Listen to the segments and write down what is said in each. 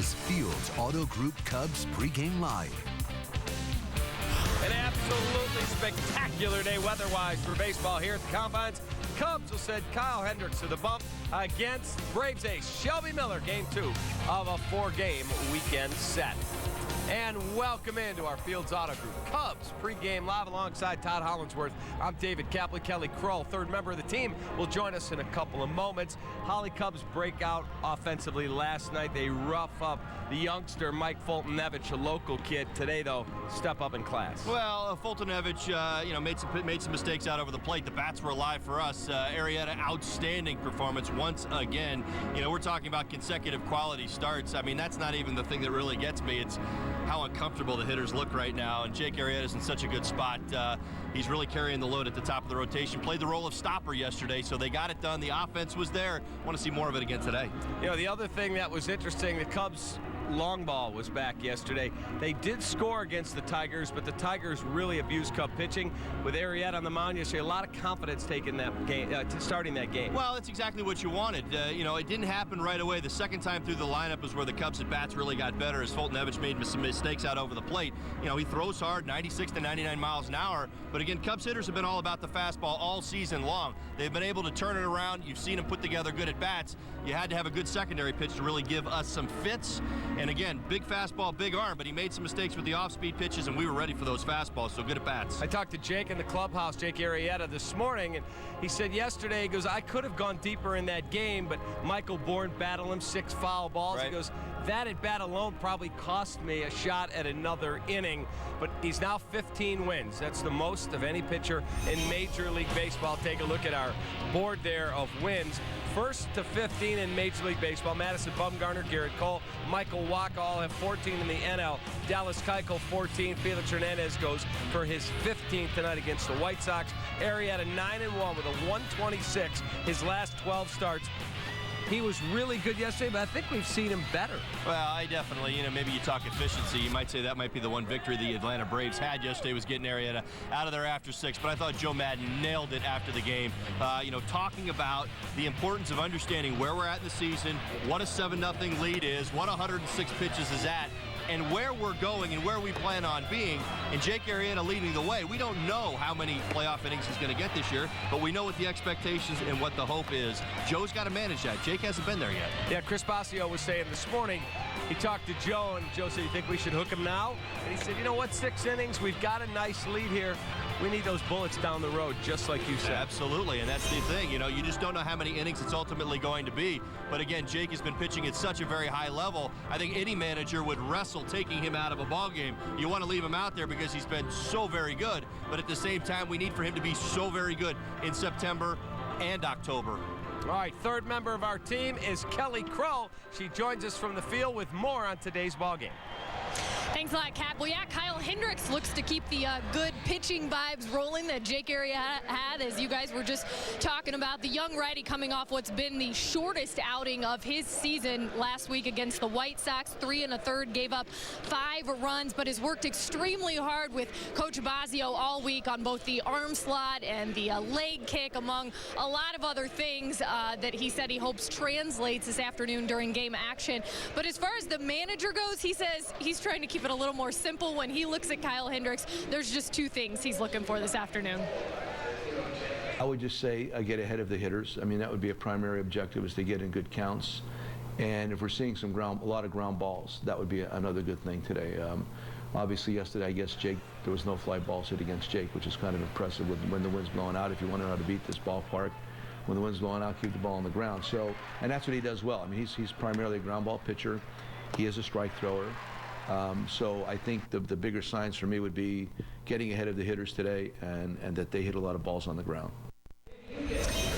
is Fields Auto Group Cubs Pregame Live. An absolutely spectacular day weather-wise for baseball here at the Combines. Cubs will send Kyle Hendricks to the bump against Braves ace Shelby Miller, Game 2 of a 4-game weekend set. And welcome into our Fields Auto Group Cubs pregame live alongside Todd Hollingsworth. I'm David Kaplan. Kelly Kroll, third member of the team, will join us in a couple of moments. Holly Cubs break out offensively last night. They rough up the youngster Mike Fultonevich, a local kid. Today, though, step up in class. Well, Fultonevich, made some mistakes out over the plate. The bats were alive for us. Arrieta, outstanding performance once again. We're talking about consecutive quality starts. I mean, that's not even the thing that really gets me. It's how uncomfortable the hitters look right now, and Jake Arrieta's in such a good spot. He's really carrying the load at the top of the rotation. Played the role of stopper yesterday, so they got it done. The offense was there. Want to see more of it again today. The other thing that was interesting, the Cubs long ball was back yesterday. They did score against the Tigers, but the Tigers really abused Cub pitching. With Arrieta on the mound yesterday, a lot of confidence taking that game, starting that game. Well, that's exactly what you wanted. It didn't happen right away. The second time through the lineup was where the Cubs at bats really got better as Fultonevich made some mistakes out over the plate. He throws hard, 96 to 99 miles an hour. But again, Cubs hitters have been all about the fastball all season long. They've been able to turn it around. You've seen them put together good at bats. You had to have a good secondary pitch to really give us some fits. And again, big fastball, big arm, but he made some mistakes with the off-speed pitches, and we were ready for those fastballs, so good at bats. I talked to Jake in the clubhouse, Jake Arrieta, this morning, and he said yesterday, he goes, I could have gone deeper in that game, but Michael Bourne battled him 6 foul balls. Right. He goes, that at bat alone probably cost me a shot at another inning, but he's now 15 wins. That's the most of any pitcher in Major League Baseball. Take a look at our board there of wins. First to 15 in Major League Baseball, Madison Bumgarner, Garrett Cole, Michael Wacha all have 14 in the NL. Dallas Keuchel 14. Felix Hernandez goes for his 15th tonight against the White Sox. Arrieta 9-1 with a 126 his last 12 starts. He was really good yesterday, but I think we've seen him better. Well, I definitely, maybe you talk efficiency. You might say that might be the one victory the Atlanta Braves had yesterday was getting Arrieta out of there after 6. But I thought Joe Madden nailed it after the game. Talking about the importance of understanding where we're at in the season, what a 7-0 lead is, what 106 pitches is at, and where we're going and where we plan on being. And Jake Arrieta leading the way. We don't know how many playoff innings he's going to get this year, but we know what the expectations and what the hope is. Joe's got to manage that. Jake hasn't been there yet. Yeah, Chris Basio was saying this morning, he talked to Joe, and Joe said, you think we should hook him now? And he said, you know what, 6 innings, we've got a nice lead here. We need those bullets down the road, just like you said. Absolutely, and that's the thing. You just don't know how many innings it's ultimately going to be. But again, Jake has been pitching at such a very high level. I think any manager would wrestle taking him out of a ball game. You want to leave him out there because he's been so very good. But at the same time, we need for him to be so very good in September and October. All right, third member of our team is Kelly Kroll. She joins us from the field with more on today's ball game. Thanks a lot, Cap. Well, yeah, Kyle Hendricks looks to keep the good pitching vibes rolling that Jake Arrieta had, as you guys were just talking about. The young righty coming off what's been the shortest outing of his season last week against the White Sox. 3 1/3, gave up 5 runs, but has worked extremely hard with Coach Basio all week on both the arm slot and the leg kick, among a lot of other things that he said he hopes translates this afternoon during game action. But as far as the manager goes, he says he's trying to keep it a little more simple. When he looks at Kyle Hendricks, there's just 2 things he's looking for this afternoon. I would just say get ahead of the hitters. I mean, that would be a primary objective, is to get in good counts. And if we're seeing a lot of ground balls, that would be another good thing today. Obviously, yesterday, I guess Jake, there was no fly balls hit against Jake, which is kind of impressive when the wind's blowing out. If you want to know how to beat this ballpark, when the wind's blowing out, keep the ball on the ground. So, and that's what he does well. I mean, he's primarily a ground ball pitcher. He is a strike thrower. So I think the bigger signs for me would be getting ahead of the hitters today, and that they hit a lot of balls on the ground.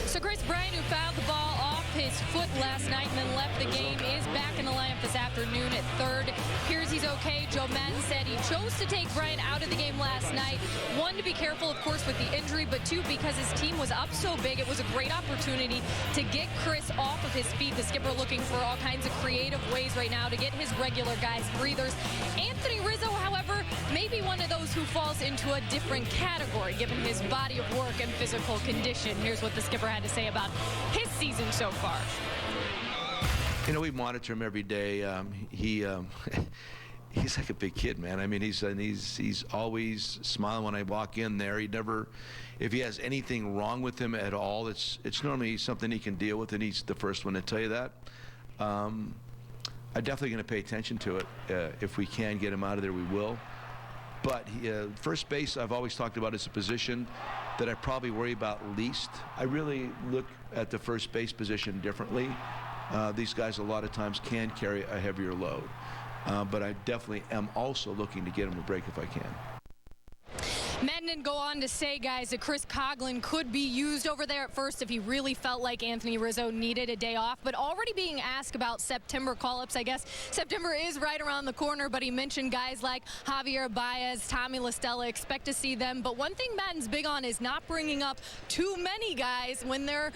So Chris Bryant, who fouled the ball off his foot last night and then left the game, is back in the lineup this afternoon at third. Here's he's okay. Joe Madden said he chose to take Bryant out of the game last night. 1, to be careful, of course, with the injury, but 2, because his team was up so big. It was a great opportunity to get Chris off of his feet. The skipper looking for all kinds of creative ways right now to get his regular guys breathers. Anthony Rizzo, however, may be one of those who falls into a different category given his body of work and physical condition. Here's what the skipper had to say about his season so far. You know, we monitor him every day. He's like a big kid, man. I mean, he's always smiling when I walk in there. He never, if he has anything wrong with him at all, it's normally something he can deal with, and he's the first one to tell you that. I'm definitely going to pay attention to it. If we can get him out of there, we will. But first base, I've always talked about as a position that I probably worry about least. I really look at the first base position differently. These guys a lot of times can carry a heavier load. But I definitely am also looking to get him a break if I can. Madden go on to say, guys, that Chris Coughlin could be used over there at first if he really felt like Anthony Rizzo needed a day off, but already being asked about September call-ups. I guess September is right around the corner, but he mentioned guys like Javier Baez, Tommy La Stella, expect to see them. But one thing Madden's big on is not bringing up too many guys when they're,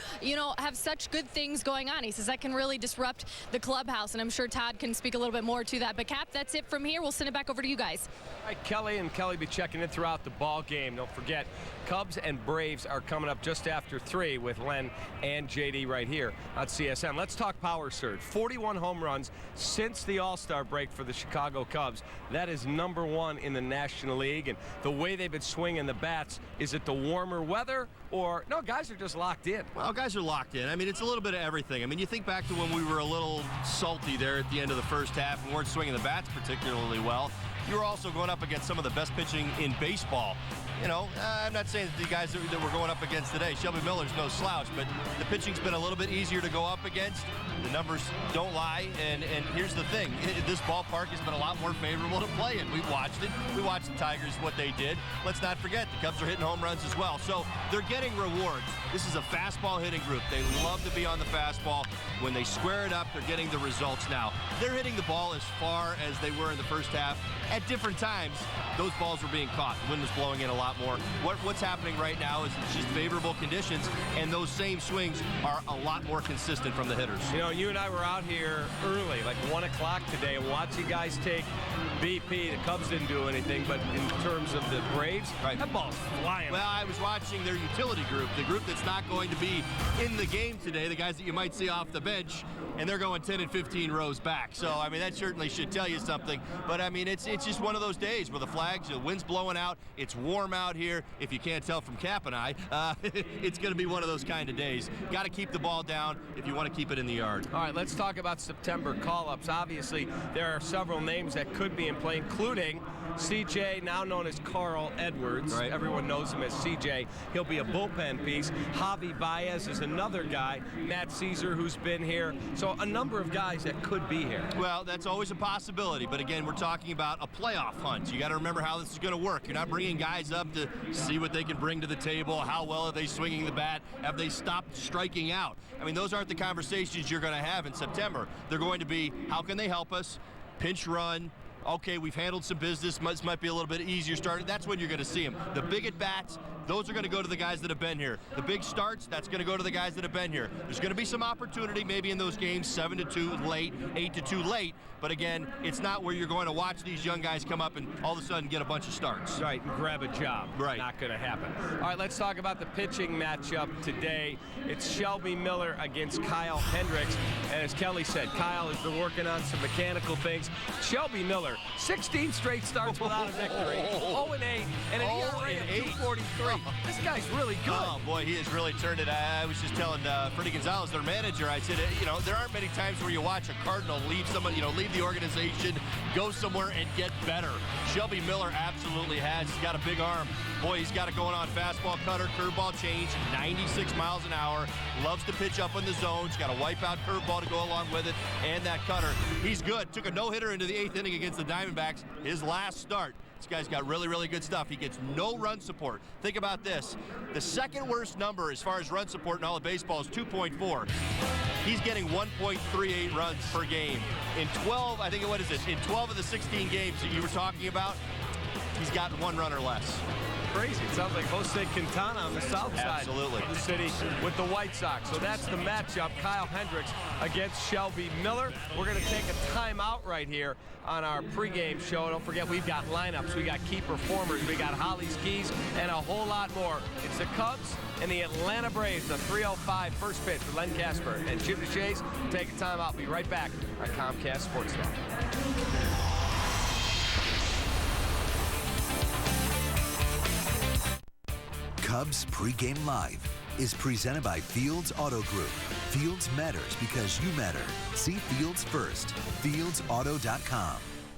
have such good things going on. He says that can really disrupt the clubhouse, and I'm sure Todd can speak a little bit more to that. But Cap, that's it from here. We'll send it back over to you guys. All right, Kelly and Kelly be checking in throughout the ball game. Don't forget, Cubs and Braves are coming up just after 3 with Len and JD right here on CSN. Let's talk power surge. 41 home runs since the All-Star break for the Chicago Cubs. That is #1 in the National League. And the way they've been swinging the bats, is it the warmer weather, or no, guys are just locked in? Well, guys are locked in. I mean, it's a little bit of everything. I mean, you think back to when we were a little salty there at the end of the first half and weren't swinging the bats particularly well. You were also going up against some of the best pitching in baseball. I'm not saying that the guys that we're going up against today, Shelby Miller's no slouch, but the pitching's been a little bit easier to go up against. The numbers don't lie, and here's the thing. This ballpark has been a lot more favorable to play in. We've watched it. We watched the Tigers, what they did. Let's not forget, the Cubs are hitting home runs as well. So they're getting rewards. This is a fastball hitting group. They love to be on the fastball. When they square it up, they're getting the results now. They're hitting the ball as far as they were in the first half. At different times, those balls were being caught. The wind was blowing in a lot more. What's happening right now is it's just favorable conditions, and those same swings are a lot more consistent from the hitters. You and I were out here early, like 1 o'clock today, and watch you guys take BP. The Cubs didn't do anything, but in terms of the Braves, right, that ball's flying. Well, I was watching their utility group, the group that's not going to be in the game today, the guys that you might see off the bench, and they're going 10 and 15 rows back. So, I mean, that certainly should tell you something. But, I mean, it's just one of those days where the flags, the wind's blowing out, it's warm out here. If you can't tell from Cap and I, it's going to be one of those kind of days. Got to keep the ball down if you want to keep it in the yard. All right, let's talk about September call-ups. Obviously, there are several names that could be in play, including CJ, now known as Carl Edwards. Right. Everyone knows him as CJ. He'll be a bullpen piece. Javi Baez is another guy. Matt Caesar, who's been here. So a number of guys that could be here. Well, that's always a possibility. But again, we're talking about a playoff hunt. You got to remember how this is going to work. You're not bringing guys up to see what they can bring to the table. How well are they swinging the bat? Have they stopped striking out? I mean, those aren't the conversations you're going to have in September. They're going to be, how can they help us? Pinch run. Okay, we've handled some business. This might be a little bit easier start. That's when you're going to see them. The big at-bats, those are going to go to the guys that have been here. The big starts, that's going to go to the guys that have been here. There's going to be some opportunity maybe in those games, 7-2 late, 8-2 late. But again, it's not where you're going to watch these young guys come up and all of a sudden get a bunch of starts. Right, and grab a job. Right. Not going to happen. All right, let's talk about the pitching matchup today. It's Shelby Miller against Kyle Hendricks. And as Kelly said, Kyle has been working on some mechanical things. Shelby Miller, 16 straight starts without a victory. 0-8 and an ERA of 2.43. This guy's really good. Oh, boy, he has really turned it. I was just telling Freddie Gonzalez, their manager, I said, there aren't many times where you watch a Cardinal leave someone, leave the organization, go somewhere and get better. Shelby Miller absolutely has. He's got a big arm. Boy, he's got it going on. Fastball, cutter, curveball change, 96 miles an hour. Loves to pitch up in the zone. He's got a wipeout curveball to go along with it, and that cutter. He's good. Took a no-hitter into the 8th inning against the Diamondbacks. His last start. This guy's got really, really good stuff. He gets no run support. Think about this. The second worst number as far as run support in all of baseball is 2.4. He's getting 1.38 runs per game. In 12, I think, what is it? In 12 of the 16 games that you were talking about, he's gotten 1 run or less. crazy. It sounds like Jose Quintana on the south side of the city with the White Sox. So that's the matchup, Kyle Hendricks against Shelby Miller. We're going to take a timeout right here on our pregame show. Don't forget, we've got lineups, we got key performers, we got Holly's Keys, and a whole lot more. It's the Cubs and the Atlanta Braves, the 3:05 first pitch for Len Casper and Chip DeChase. Take a timeout. Be right back on Comcast Sports Talk. Cubs Pregame Live is presented by Fields Auto Group. Fields matters because you matter. See Fields first. FieldsAuto.com.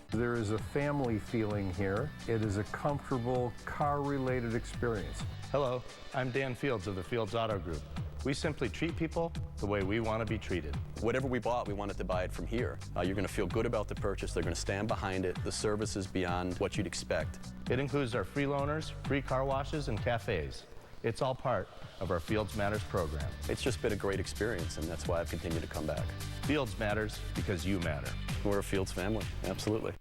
There is a family feeling here. It is a comfortable car-related experience. Hello, I'm Dan Fields of the Fields Auto Group. We simply treat people the way we want to be treated. Whatever we bought, we wanted to buy it from here. You're going to feel good about the purchase. They're going to stand behind it. The service is beyond what you'd expect. It includes our free loaners, free car washes, and cafes. It's all part of our Fields Matters program. It's just been a great experience, and that's why I've continued to come back. Fields matters because you matter. We're a Fields family, absolutely.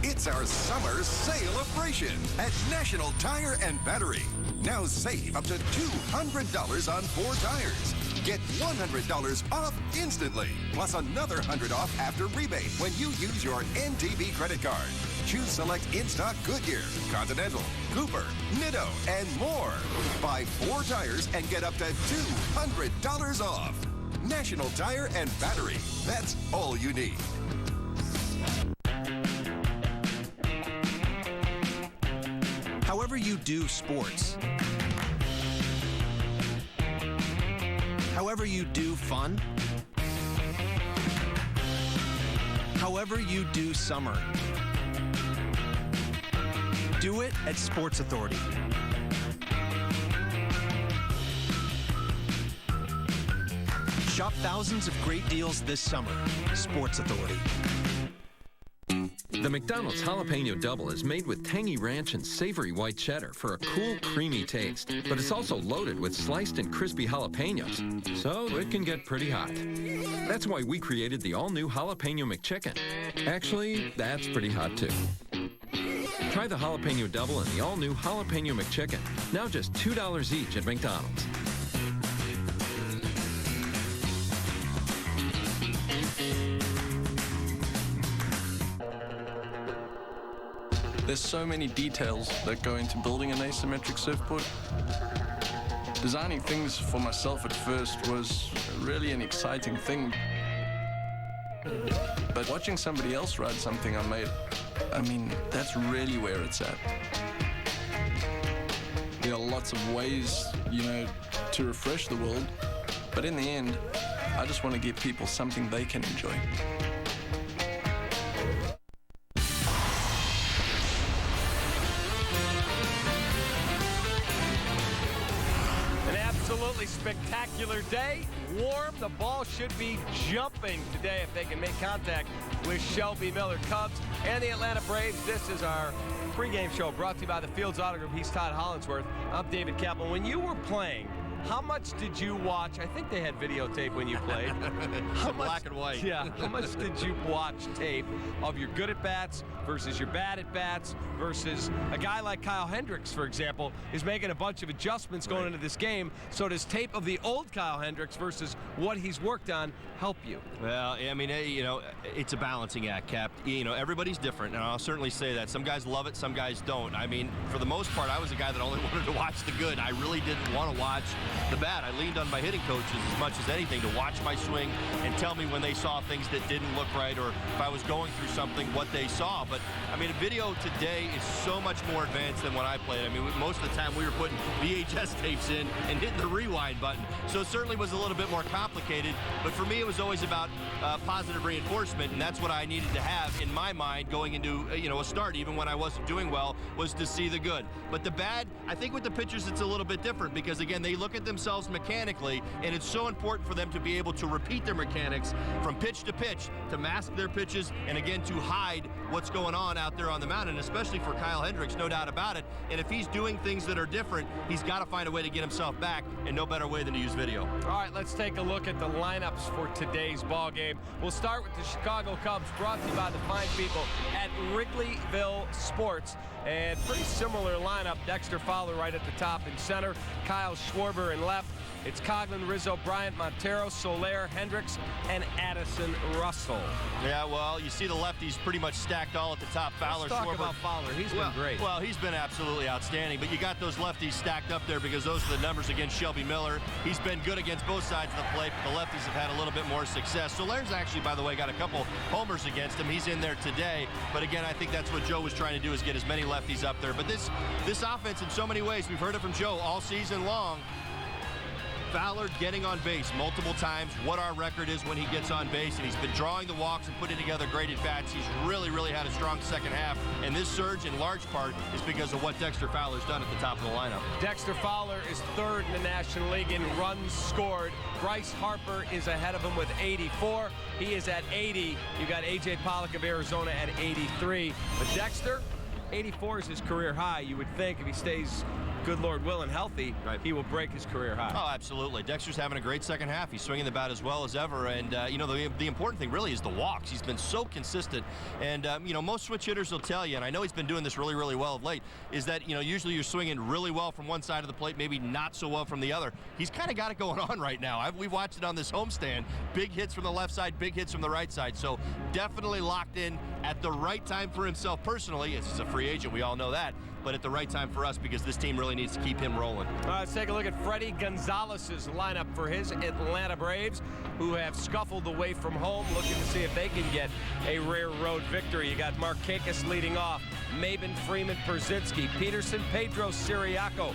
It's our summer celebration at National Tire and Battery. Now save up to $200 on 4 tires. Get $100 off instantly, plus another $100 off after rebate when you use your NTB credit card. Choose select in-stock Goodyear, Continental, Cooper, Nitto, and more. Buy 4 tires and get up to $200 off. National Tire and Battery. That's all you need. However you do sports, however you do fun, however you do summer, do it at Sports Authority. Shop thousands of great deals this summer. Sports Authority. The McDonald's Jalapeno Double is made with tangy ranch and savory white cheddar for a cool, creamy taste. But it's also loaded with sliced and crispy jalapenos, so it can get pretty hot. That's why we created the all-new Jalapeno McChicken. Actually, that's pretty hot too. Try the Jalapeno Double and the all-new Jalapeno McChicken. Now just $2 each at McDonald's. There's so many details that go into building an asymmetric surfboard. Designing things for myself at first was really an exciting thing. But watching somebody else ride something I made, I mean, that's really where it's at. There are lots of ways, to refresh the world, but in the end, I just want to give people something they can enjoy. Spectacular day, warm. The ball should be jumping today if they can make contact with Shelby Miller. Cubs and the Atlanta Braves. This is our pregame show brought to you by the Fields Auto Group. He's Todd Hollinsworth. I'm David Kaplan. When you were playing, how much did you watch? I think they had videotape when you played. Black and white. Yeah. How much did you watch tape of your good at-bats versus your bad at-bats versus a guy like Kyle Hendricks, for example, is making a bunch of adjustments going into this game. So does tape of the old Kyle Hendricks versus what he's worked on help you? Well, I mean, it's a balancing act, Cap. Everybody's different, and I'll certainly say that. Some guys love it, some guys don't. I mean, for the most part, I was a guy that only wanted to watch the good. I really didn't want to watch the bad. I leaned on my hitting coaches as much as anything to watch my swing and tell me when they saw things that didn't look right, or if I was going through something, what they saw. But I mean, a video today is so much more advanced than when I played. I mean, most of the time we were putting VHS tapes in and hitting the rewind button. So it certainly was a little bit more complicated. But for me, it was always about positive reinforcement, and that's what I needed to have in my mind going into a start, even when I wasn't doing well, was to see the good. But the bad, I think with the pitchers, it's a little bit different because again, they look at at themselves mechanically, and it's so important for them to be able to repeat their mechanics from pitch to pitch to mask their pitches and, again, to hide what's going on out there on the mound, and especially for Kyle Hendricks, no doubt about it. And if he's doing things that are different, he's got to find a way to get himself back, and no better way than to use video. All right, let's take a look at the lineups for today's ball game. We'll start with the Chicago Cubs, brought to you by the fine people at Wrigleyville Sports. And pretty similar lineup. Dexter Fowler right at the top in center. Kyle Schwarber in left. It's Coghlan, Rizzo, Bryant, Montero, Soler, Hendricks, and Addison Russell. Yeah, well, you see the lefties pretty much stacked all at the top. Fowler, Let's talk Schwarber. about Fowler. He's been great. Well, he's been absolutely outstanding, but you got those lefties stacked up there because those are the numbers against Shelby Miller. He's been good against both sides of the plate, but the lefties have had a little bit more success. Soler's actually, by the way, got a couple homers against him. He's in there today, but again, I think that's what Joe was trying to do, is get as many lefties up there. But this offense, in so many ways, we've heard it from Joe all season long. Fowler getting on base multiple times, what our record is when he gets on base, and he's been drawing the walks and putting together great at-bats. He's really, really had a strong second half, and this surge in large part is because of what Dexter Fowler's done at the top of the lineup. Dexter Fowler is third in the National League in runs scored. Bryce Harper is ahead of him with 84. He is at 80. You got A.J. Pollock of Arizona at 83. But Dexter, 84 is his career high. You would think if he stays, good Lord willing, healthy, he will break his career high. Oh, absolutely. Dexter's having a great second half. He's swinging the bat as well as ever. And, you know, the important thing really is the walks. He's been so consistent. And, you know, most switch hitters will tell you, and I know he's been doing this really, really well of late, is that, you know, usually you're swinging really well from one side of the plate, maybe not so well from the other. He's kind of got it going on right now. We've watched it on this homestand. Big hits from the left side, big hits from the right side. So definitely locked in at the right time for himself personally. He's a free agent. We all know that. But at the right time for us, because this team really needs to keep him rolling. All right, let's take a look at Freddie Gonzalez's lineup for his Atlanta Braves, who have scuffled away from home, looking to see if they can get a rare road victory. You got Markakis leading off, Maben, Freeman, Persitsky, Peterson, Pedro, Siriaco,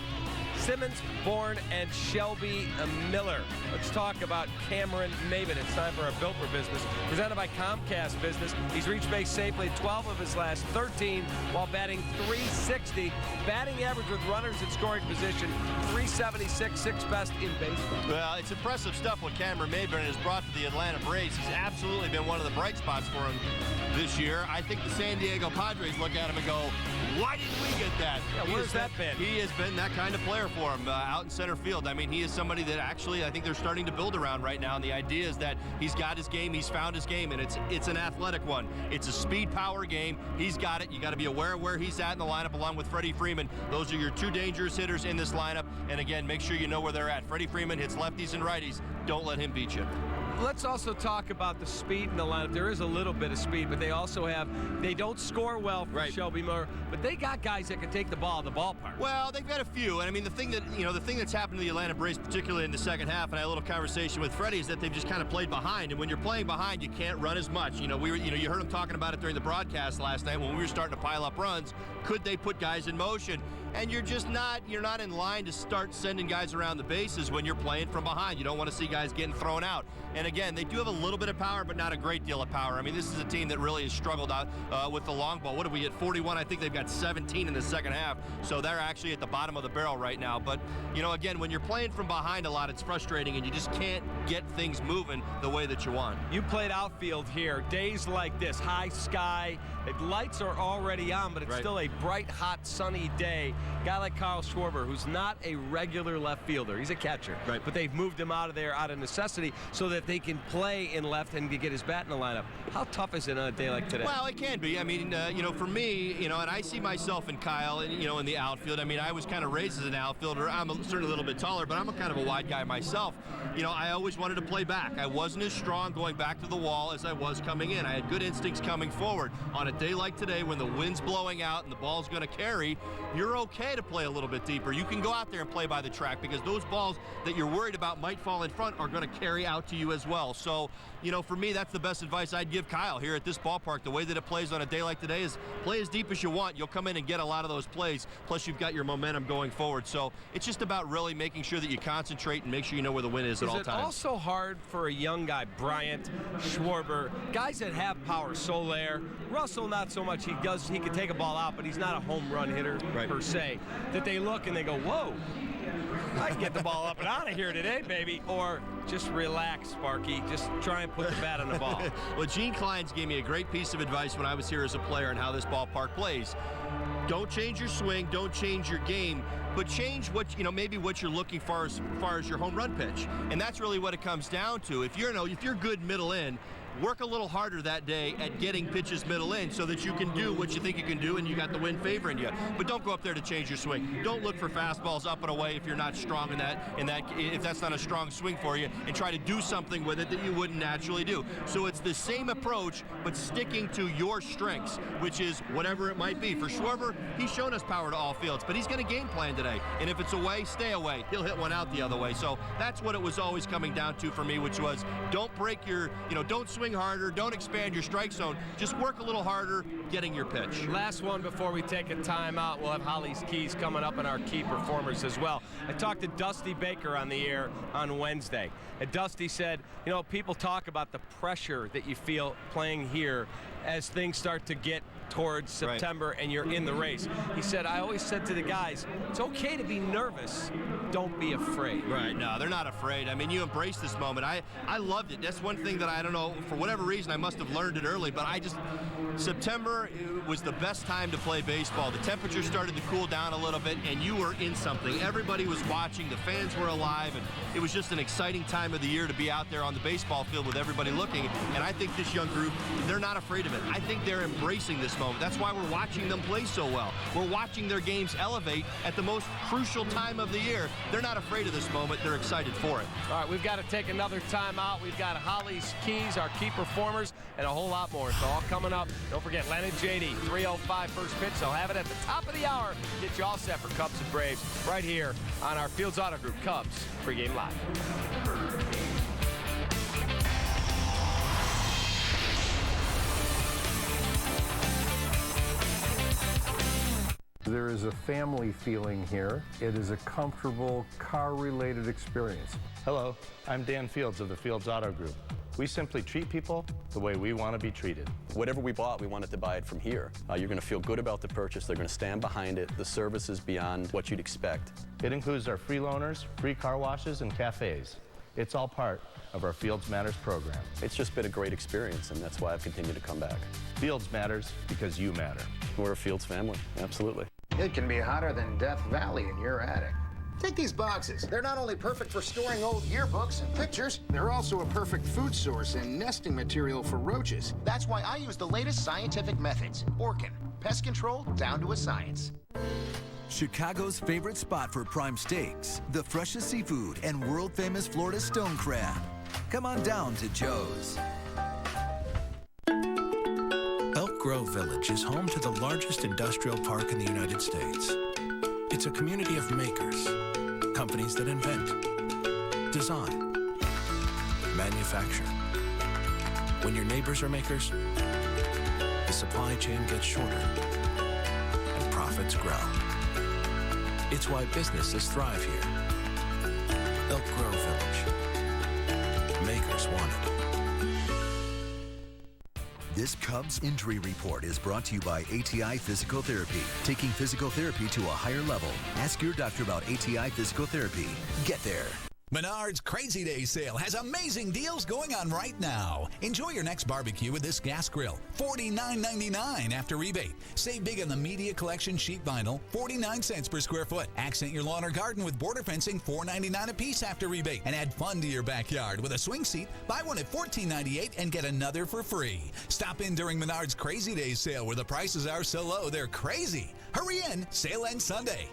Simmons, Bourne, and Shelby Miller. Let's talk about Cameron Maben. It's time for our Built for Business, presented by Comcast Business. He's reached base safely 12 of his last 13 while batting .360. Batting average with runners in scoring position, .376, sixth best in baseball. Well, it's impressive stuff what Cameron Maben has brought to the Atlanta Braves. He's absolutely been one of the bright spots for him this year. I think the San Diego Padres look at him and go, why didn't we get that? Yeah, where's that been? He has been that kind of player for him out in center field. I mean, he is somebody that actually I think they're starting to build around right now, and the idea is that he's got his game, he's found his game, and it's an athletic one. It's a speed power game. He's got it. You got to be aware of where he's at in the lineup along with Freddie Freeman. Those are your two dangerous hitters in this lineup, and again, make sure you know where they're at. Freddie Freeman hits lefties and righties. Don't let him beat you. Let's also talk about the speed in the lineup. There is a little bit of speed, but they also they don't score well for Shelby Miller, but they got guys that can take the ball in the ballpark. Well, they've got a few, and I mean, the thing that's happened to the Atlanta Braves, particularly in the second half, and I had a little conversation with Freddie, is that they've just kind of played behind, and when you're playing behind, you can't run as much. You heard him talking about it during the broadcast last night when we were starting to pile up runs. Could they put guys in motion? And you're not in line to start sending guys around the bases when you're playing from behind. You don't want to see guys getting thrown out. And again, they do have a little bit of power, but not a great deal of power. I mean, this is a team that really has struggled out with the long ball. What did we get? 41. I think they've got 17 in the second half. So they're actually at the bottom of the barrel right now. But, again, when you're playing from behind a lot, it's frustrating, and you just can't get things moving the way that you want. You played outfield here. Days like this, high sky, the lights are already on, but it's still a bright, hot, sunny day. Guy like Kyle Schwarber, who's not a regular left fielder. He's a catcher. Right. But they've moved him out of there out of necessity so that they can play in left and get his bat in the lineup. How tough is it on a day like today? Well, it can be. I mean, for me, and I see myself in Kyle, in the outfield. I mean, I was kind of raised as an outfielder. I'm certainly a little bit taller, but I'm a kind of a wide guy myself. I always wanted to play back. I wasn't as strong going back to the wall as I was coming in. I had good instincts coming forward. On a day like today, when the wind's blowing out and the ball's going to carry, you're okay to play a little bit deeper. You can go out there and play by the track because those balls that you're worried about might fall in front are going to carry out to you as well. So, for me, that's the best advice I'd give Kyle here at this ballpark. The way that it plays on a day like today is play as deep as you want. You'll come in and get a lot of those plays, plus you've got your momentum going forward. So it's just about really making sure that you concentrate and make sure you know where the win is at all times. Is it also hard for a young guy, Bryant, Schwarber, guys that have power, Soler, Russell not so much. He can take a ball out, but he's not a home run hitter per se. say, that they look and they go, whoa, I can get the ball up and out of here today, baby. Or just relax, Sparky. Just try and put the bat on the ball. Well, Gene Kleins gave me a great piece of advice when I was here as a player and how this ballpark plays. Don't change your swing, don't change your game, but change what, maybe what you're looking for as far as your home run pitch. And that's really what it comes down to. If you're good middle in, work a little harder that day at getting pitches middle in so that you can do what you think you can do and you got the wind favoring you. But don't go up there to change your swing. Don't look for fastballs up and away if you're not strong in that if that's not a strong swing for you, and try to do something with it that you wouldn't naturally do. So it's the same approach, but sticking to your strengths, which is whatever it might be. For Schwarber, he's shown us power to all fields, but he's going to game plan today. And if it's away, stay away. He'll hit one out the other way. So that's what it was always coming down to for me, which was don't break your, don't swing harder, don't expand your strike zone, just work a little harder getting your pitch. Last one before we take a timeout. We'll have Holly's Keys coming up and our key performers as well. I talked to Dusty Baker on the air on Wednesday, and Dusty said, people talk about the pressure that you feel playing here as things start to get towards September and you're in the race. He said, I always said to the guys, it's okay to be nervous. Don't be afraid. Right. No, they're not afraid. I mean, you embrace this moment. I loved it. That's one thing that I don't know, for whatever reason, I must have learned it early, but September was the best time to play baseball. The temperature started to cool down a little bit, and you were in something. Everybody was watching. The fans were alive, and it was just an exciting time of the year to be out there on the baseball field with everybody looking. And I think this young group, they're not afraid of it. I think they're embracing this moment. That's why we're watching them play so well. We're watching their games elevate at the most crucial time of the year. They're not afraid of this moment. They're excited for it. All right, we've got to take another timeout. We've got Holly's Keys, our key performers, and a whole lot more. So all coming up. Don't forget, Len and JD, 3:05 first pitch. They'll have it at the top of the hour. Get you all set for Cubs and Braves right here on our Fields Auto Group Cubs Pregame Live. There is a family feeling here. It is a comfortable car-related experience. Hello, I'm Dan Fields of the Fields Auto Group. We simply treat people the way we want to be treated. Whatever we bought, we wanted to buy it from here. You're going to feel good about the purchase. They're going to stand behind it. The service is beyond what you'd expect. It includes our free loaners, free car washes, and cafes. It's all part of our Fields Matters program. It's just been a great experience, and that's why I've continued to come back. Fields Matters because you matter. We're a Fields family, absolutely. It can be hotter than Death Valley in your attic. Take these boxes. They're not only perfect for storing old yearbooks and pictures, they're also a perfect food source and nesting material for roaches. That's why I use the latest scientific methods. Orkin, pest control down to a science. Chicago's favorite spot for prime steaks, the freshest seafood, and world-famous Florida stone crab. Come on down to Joe's. Elk Grove Village is home to the largest industrial park in the United States. It's a community of makers, companies that invent, design, manufacture. When your neighbors are makers, the supply chain gets shorter and profits grow. It's why businesses thrive here. Elk Grove Village. Makers want it. This Cubs injury report is brought to you by ATI Physical Therapy. Taking physical therapy to a higher level. Ask your doctor about ATI Physical Therapy. Get there. Menards Crazy Day sale has amazing deals going on right now. Enjoy your next barbecue with this gas grill, $49.99 after rebate. Save big on the Media Collection sheet vinyl, 49 cents per square foot. Accent your lawn or garden with border fencing, $4.99 a piece after rebate. And add fun to your backyard with a swing seat. Buy one at $14.98 and get another for free. Stop in during Menards Crazy Day sale where the prices are so low they're crazy. Hurry in, sale ends Sunday.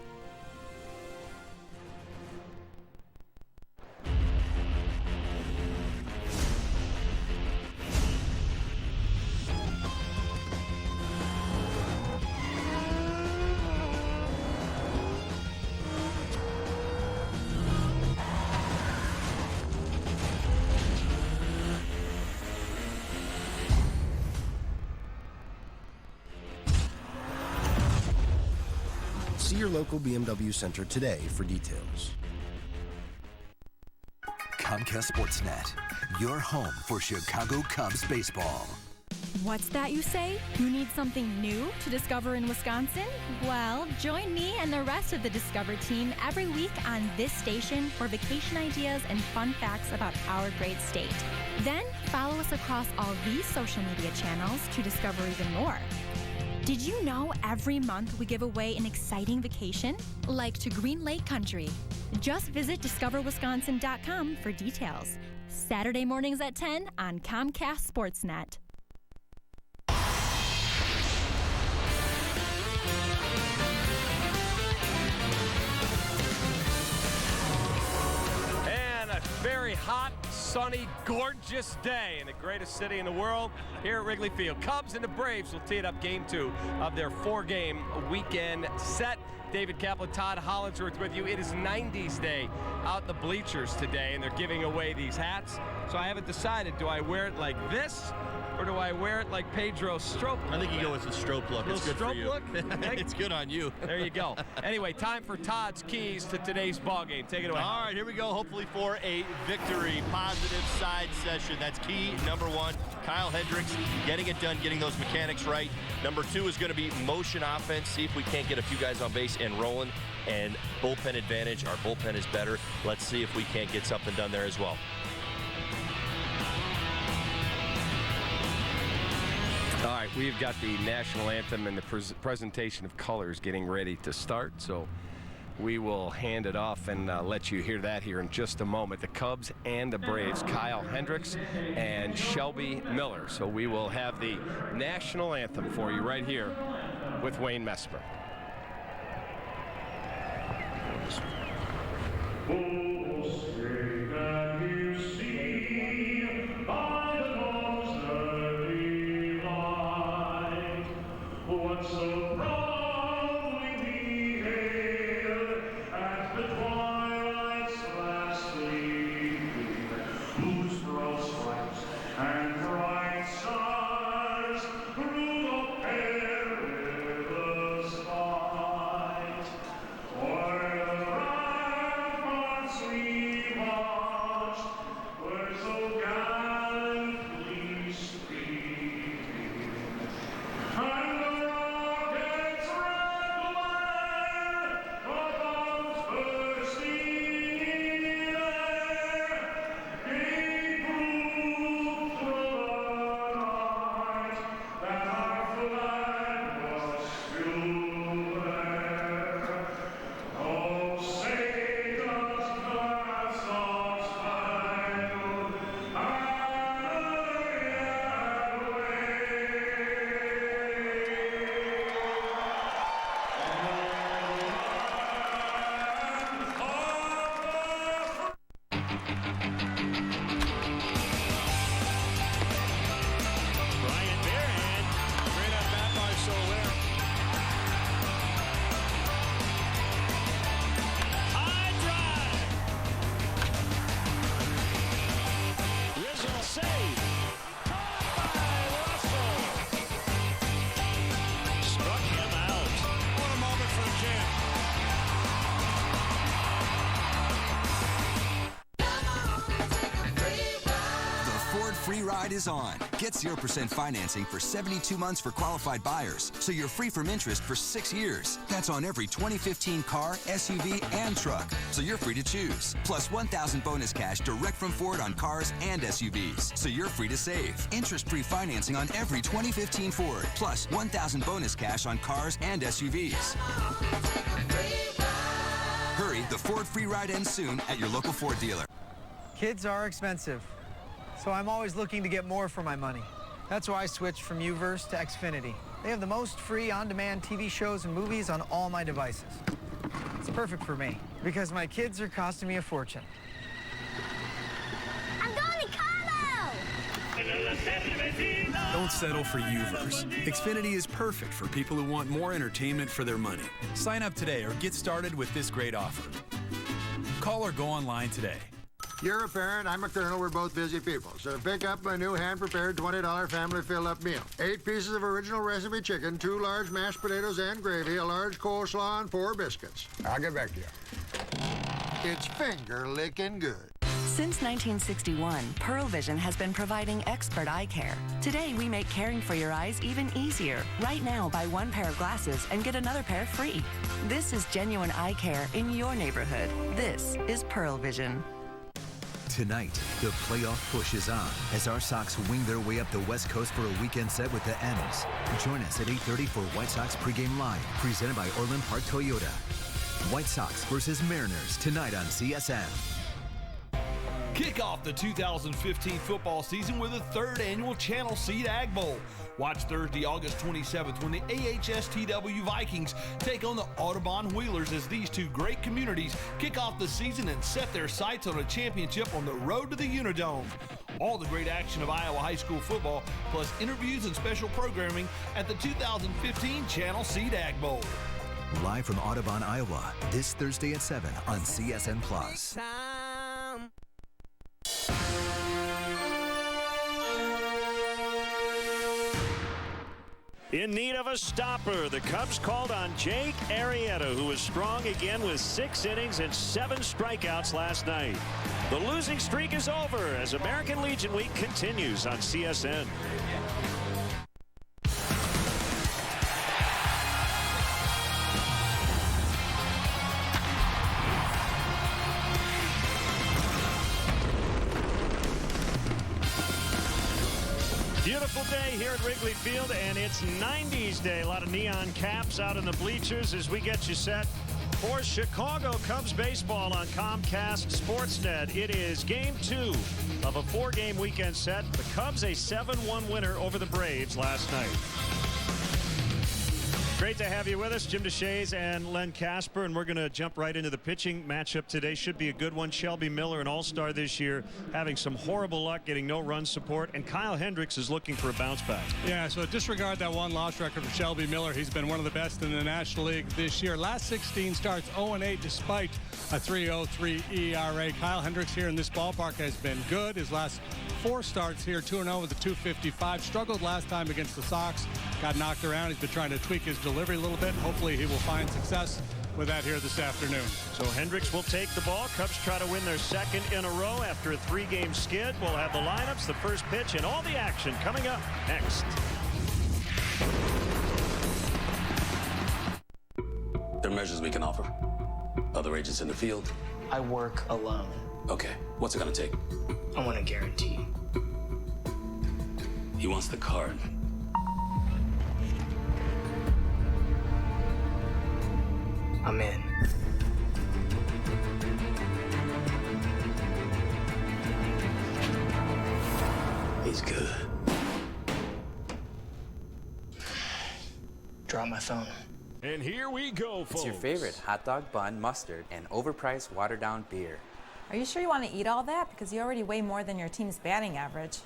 See your local BMW Center today for details. Comcast Sportsnet, your home for Chicago Cubs baseball. What's that you say? You need something new to discover in Wisconsin? Well, join me and the rest of the Discover team every week on this station for vacation ideas and fun facts about our great state. Then follow us across all these social media channels to discover even more. Did you know every month we give away an exciting vacation? Like to Green Lake Country. Just visit discoverwisconsin.com for details. Saturday mornings at 10 on Comcast Sportsnet. Very hot, sunny, gorgeous day in the greatest city in the world here at Wrigley Field. Cubs and the Braves will tee it up game 2 of their 4-game weekend set. David Kaplan, Todd Hollinsworth with you. It is 90s day out in the bleachers today, and they're giving away these hats. So I haven't decided, do I wear it like this, or do I wear it like Pedro Strop? I think you go with the Strop look. It's good for you. Look? It's good on you. There you go. Anyway, time for Todd's keys to today's ball game. Take it away. All right, here we go. Hopefully for a victory. Positive side session. That's key number 1. Kyle Hendricks getting it done, getting those mechanics right. Number 2 is going to be motion offense. See if we can't get a few guys on base and rolling. And bullpen advantage. Our bullpen is better. Let's see if we can't get something done there as well. All right, we've got the national anthem and the presentation of colors getting ready to start, so we will hand it off and let you hear that here in just a moment. The Cubs and the Braves, Kyle Hendricks and Shelby Miller. So we will have the national anthem for you right here with Wayne Messmer. Free ride is on. Get 0% financing for 72 months for qualified buyers, so you're free from interest for 6 years. That's on every 2015 car, SUV, and truck, so you're free to choose. Plus $1,000 bonus cash direct from Ford on cars and SUVs, so you're free to save. Interest-free financing on every 2015 Ford, plus $1,000 bonus cash on cars and SUVs. Hurry, the Ford free ride ends soon at your local Ford dealer. Kids are expensive, so I'm always looking to get more for my money. That's why I switched from Uverse to Xfinity. They have the most free on-demand TV shows and movies on all my devices. It's perfect for me, because my kids are costing me a fortune. I'm going to Carlo! Don't settle for Uverse. Xfinity is perfect for people who want more entertainment for their money. Sign up today or get started with this great offer. Call or go online today. You're a parent, I'm a colonel, we're both busy people. So pick up my new hand-prepared $20 family fill-up meal. 8 pieces of original recipe chicken, 2 large mashed potatoes and gravy, a large coleslaw, and 4 biscuits. I'll get back to you. It's finger-licking good. Since 1961, Pearl Vision has been providing expert eye care. Today, we make caring for your eyes even easier. Right now, buy one pair of glasses and get another pair free. This is genuine eye care in your neighborhood. This is Pearl Vision. Tonight, the playoff push is on as our Sox wing their way up the West Coast for a weekend set with the M's. Join us at 8:30 for White Sox Pregame Live, presented by Orland Park Toyota. White Sox versus Mariners tonight on CSN. Kick off the 2015 football season with the third annual Channel Seed Ag Bowl. Watch Thursday, August 27th when the AHSTW Vikings take on the Audubon Wheelers as these two great communities kick off the season and set their sights on a championship on the road to the Unidome. All the great action of Iowa high school football, plus interviews and special programming at the 2015 Channel Seed Ag Bowl. Live from Audubon, Iowa, this Thursday at 7 on CSN+. In need of a stopper, the Cubs called on Jake Arrieta, who was strong again with 6 innings and 7 strikeouts last night. The losing streak is over as American Legion Week continues on CSN. Beautiful day here at Wrigley Field, and it's 90s day. A lot of neon caps out in the bleachers as we get you set for Chicago Cubs baseball on Comcast Sportsnet. It is game 2 of a 4-game weekend set. The Cubs a 7-1 winner over the Braves last night. Great to have you with us, Jim DeShays and Len Casper, and we're going to jump right into the pitching matchup today. Should be a good one. Shelby Miller, an all-star this year, having some horrible luck getting no run support, and Kyle Hendricks is looking for a bounce back. Yeah, so disregard that one-loss record for Shelby Miller. He's been one of the best in the National League this year. Last 16 starts, 0-8 despite a 3.03 ERA. Kyle Hendricks here in this ballpark has been good. His last 4 starts here, 2-0 with a 2.55. Struggled last time against the Sox. Got knocked around. He's been trying to tweak his delivery a little bit. Hopefully he will find success with that here this afternoon. So Hendricks will take the ball. Cubs try to win their 2nd in a row after a 3-game skid. We'll have the lineups, the first pitch, and all the action coming up next. There are measures we can offer. Other agents in the field. I work alone. Okay, what's it gonna take? I want a guarantee. He wants the card. I'm in. He's good. Drop my phone. And here we go, folks. It's your favorite hot dog bun, mustard, and overpriced watered-down beer. Are you sure you want to eat all that? Because you already weigh more than your team's batting average.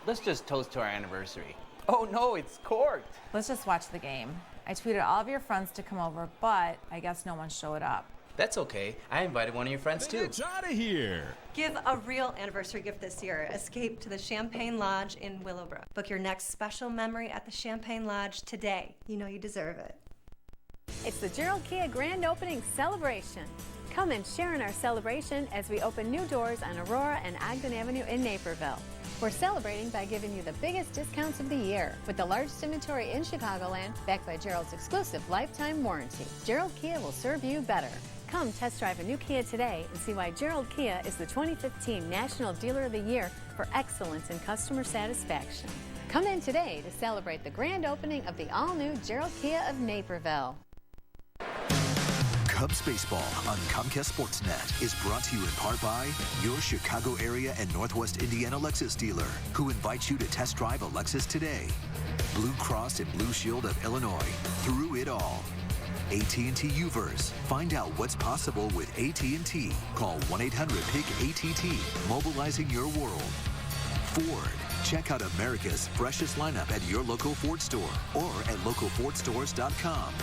Let's just toast to our anniversary. Oh no, it's corked. Let's just watch the game. I tweeted all of your friends to come over, but I guess no one showed up. That's okay. I invited one of your friends too. It's out of here. Give a real anniversary gift this year. Escape to the Champagne Lodge in Willowbrook. Book your next special memory at the Champagne Lodge today. You know you deserve it. It's the Gerald Kia Grand Opening Celebration. Come and share in our celebration as we open new doors on Aurora and Ogden Avenue in Naperville. We're celebrating by giving you the biggest discounts of the year with the largest inventory in Chicagoland, backed by Gerald's exclusive lifetime warranty. Gerald Kia will serve you better. Come test drive a new Kia today and see why Gerald Kia is the 2015 National Dealer of the Year for excellence in customer satisfaction. Come in today to celebrate the grand opening of the all-new Gerald Kia of Naperville. Cubs baseball on Comcast Sportsnet is brought to you in part by your Chicago area and Northwest Indiana Lexus dealer, who invites you to test drive a Lexus today. Blue Cross and Blue Shield of Illinois, through it all. AT&T Uverse. Find out what's possible with AT&T. Call 1-800-PIG-ATT, mobilizing your world. Ford. Check out America's freshest lineup at your local Ford store or at localfordstores.com.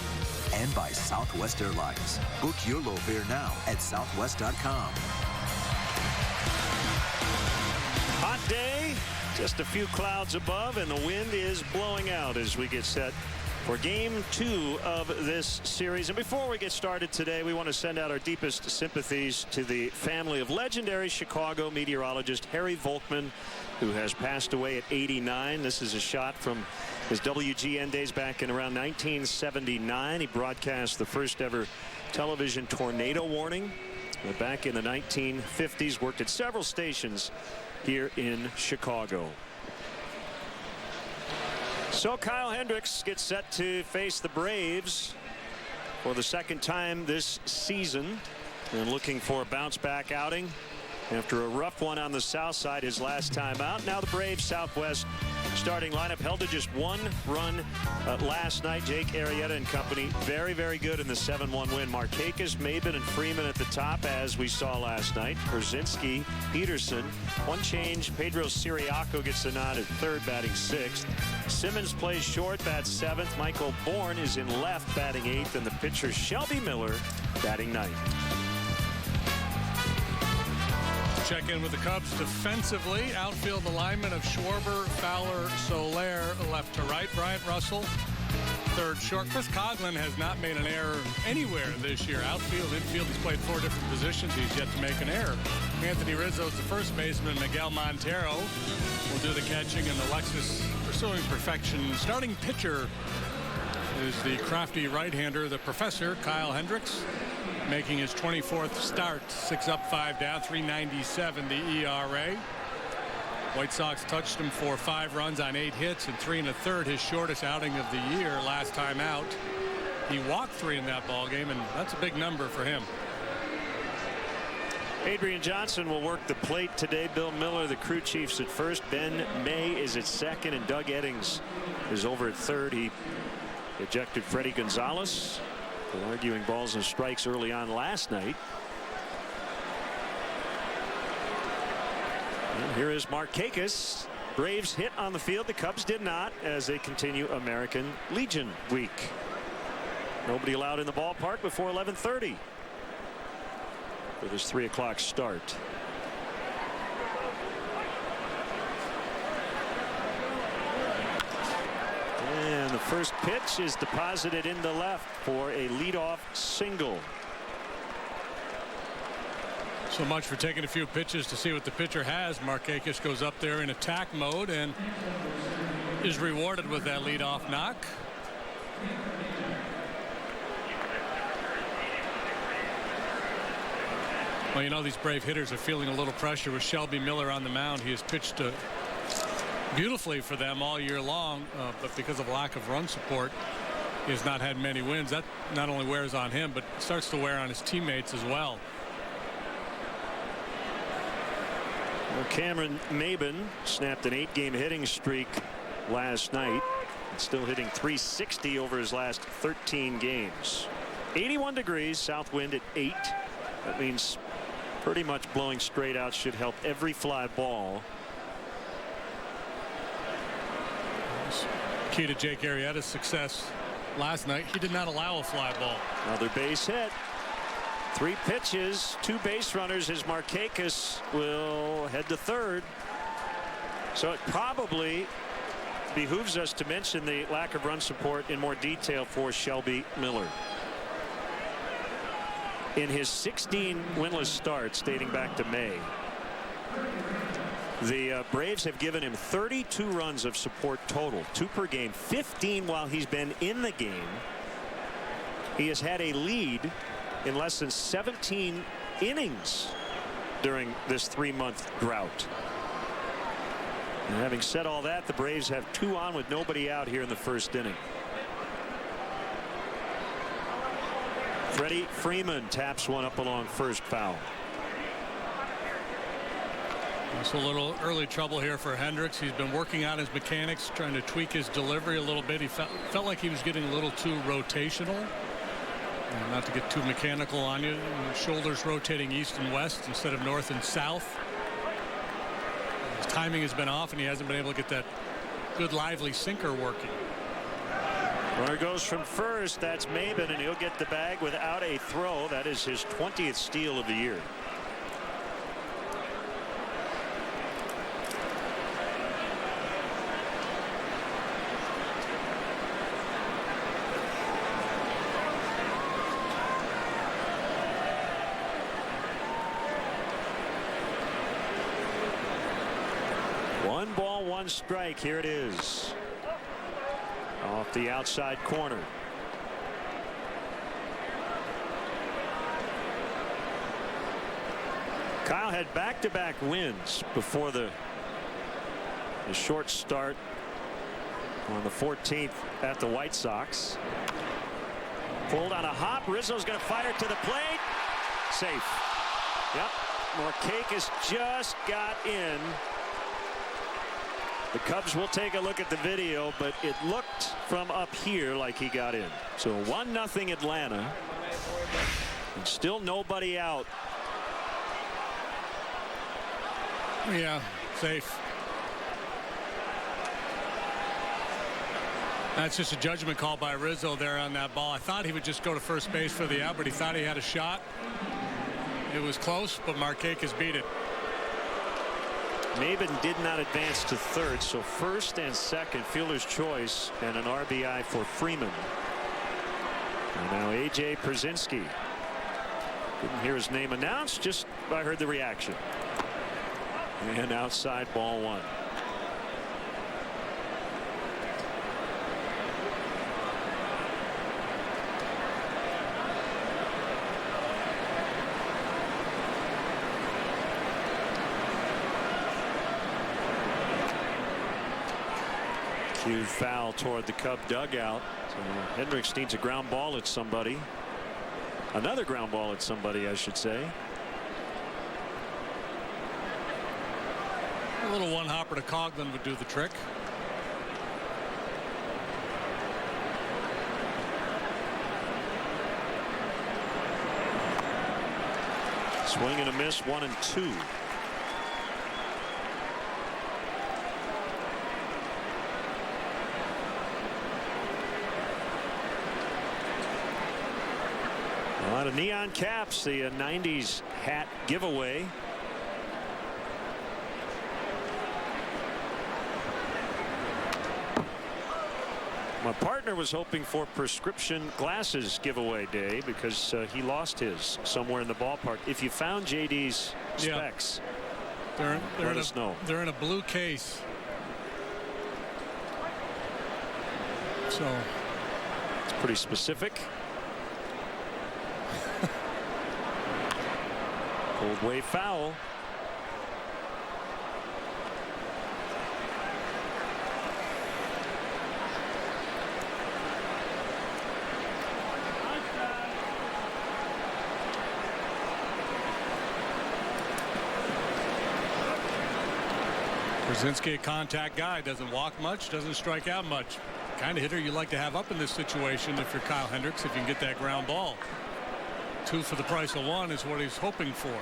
And by Southwest Airlines. Book your low fare now at southwest.com. Hot day, just a few clouds above, and the wind is blowing out as we get set for Game 2 of this series. And before we get started today, we want to send out our deepest sympathies to the family of legendary Chicago meteorologist Harry Volkman, who has passed away at 89. This is a shot from his WGN days back in around 1979. He broadcast the first ever television tornado warning back in the 1950s. Worked at several stations here in Chicago. So Kyle Hendricks gets set to face the Braves for the second time this season, and looking for a bounce back outing after a rough one on the south side his last time out. Now the Braves Southwest starting lineup held to just 1 run last night. Jake Arrieta and company very, very good in the 7-1 win. Markakis, Maben, and Freeman at the top, as we saw last night. Brzezinski, Peterson. One change, Pedro Siriaco gets the nod at third, batting 6th. Simmons plays short, bats 7th. Michael Bourne is in left, batting 8th. And the pitcher Shelby Miller batting 9th. Check in with the Cubs defensively. Outfield alignment of Schwarber, Fowler, Soler, left to right. Bryant Russell, third short. Chris Coughlin has not made an error anywhere this year. Outfield, infield, he's played 4 different positions. He's yet to make an error. Anthony Rizzo's the first baseman. Miguel Montero will do the catching, and Alexis pursuing perfection. Starting pitcher is the crafty right-hander, the professor, Kyle Hendricks, making his 24th start. 6 up, 5 down, 3.97 the ERA. White Sox touched him for 5 runs on 8 hits and 3 1/3, his shortest outing of the year last time out. He walked 3 in that ball game, and that's a big number for him. Adrian Johnson will work the plate today. Bill Miller, the crew chiefs, at first. Ben May is at second, and Doug Eddings is over at third. He ejected Freddie Gonzalez for arguing balls and strikes early on last night. And here is Markakis. Braves hit on the field. The Cubs did not, as they continue American Legion week. Nobody allowed in the ballpark before 11:30 for this 3 o'clock start. And the first pitch is deposited into left for a leadoff single. So much for taking a few pitches to see what the pitcher has. Markakis goes up there in attack mode and is rewarded with that leadoff knock. Well, you know, these Brave hitters are feeling a little pressure with Shelby Miller on the mound. He has pitched beautifully for them all year long, but because of lack of run support, he has not had many wins. That not only wears on him, but starts to wear on his teammates as well. Well, Cameron Maben snapped an 8-game hitting streak last night. Still hitting .360 over his last 13 games. 81 degrees, south wind at 8. That means pretty much blowing straight out should help every fly ball. Key to Jake Arrieta's success last night, he did not allow a fly ball. Another base hit. 3 pitches, 2 base runners as Markakis will head to third. So it probably behooves us to mention the lack of run support in more detail for Shelby Miller. In his 16 winless starts dating back to May, the Braves have given him 32 runs of support total, 2 per game, 15 while he's been in the game. He has had a lead in less than 17 innings during this 3-month drought. And having said all that, the Braves have 2 on with nobody out here in the first inning. Freddie Freeman taps one up along first, foul. So a little early trouble here for Hendricks. He's been working on his mechanics, trying to tweak his delivery a little bit. He felt like he was getting a little too rotational. Not to get too mechanical on you. Shoulders rotating east and west instead of north and south. His timing has been off, and he hasn't been able to get that good lively sinker working. Runner goes from first. That's Maben, and he'll get the bag without a throw. That is his 20th steal of the year. 1 ball, 1 strike. Here it is. Off the outside corner. Kyle had back-to-back wins before the short start on the 14th at the White Sox. Pulled on a hop. Rizzo's going to fire to the plate. Safe. Yep. Markakis just got in. The Cubs will take a look at the video, but it looked from up here like he got in. So 1-0 Atlanta. And still nobody out. Yeah, safe. That's just a judgment call by Rizzo there on that ball. I thought he would just go to first base for the out, but he thought he had a shot. It was close, but Markakis beat it. Maben did not advance to third, so first and second, fielder's choice, and an RBI for Freeman. And now A.J. Przinsky. Didn't hear his name announced, just I heard the reaction. And outside, ball 1. Cue foul toward the Cub dugout. So Hendricks needs a ground ball at somebody. Another ground ball at somebody, I should say. A little one hopper to Coughlin would do the trick. Swing and a miss, 1-2. A lot of neon caps, the 90s hat giveaway. My partner was hoping for prescription glasses giveaway day because he lost his somewhere in the ballpark. If you found JD's specs, let us know. They're in a blue case. So it's pretty specific. Pulled way foul. Przinsky, a contact guy, doesn't walk much, doesn't strike out much. Kind of hitter you like to have up in this situation if you're Kyle Hendricks, if you can get that ground ball. 2 for the price of 1 is what he's hoping for.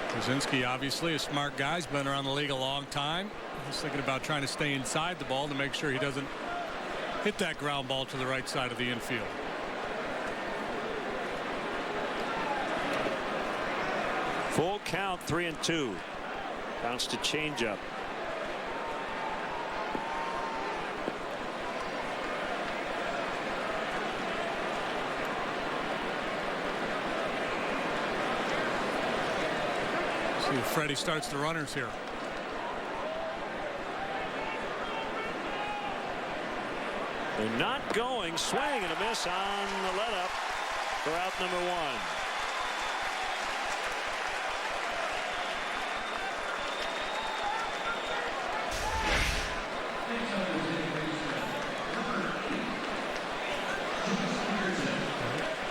Przinsky, obviously a smart guy. He's been around the league a long time. He's thinking about trying to stay inside the ball to make sure he doesn't hit that ground ball to the right side of the infield. Full count, 3-2. Bounce to changeup. See if Freddie starts the runners here. They're not going. Swing and a miss on the let up for out number 1.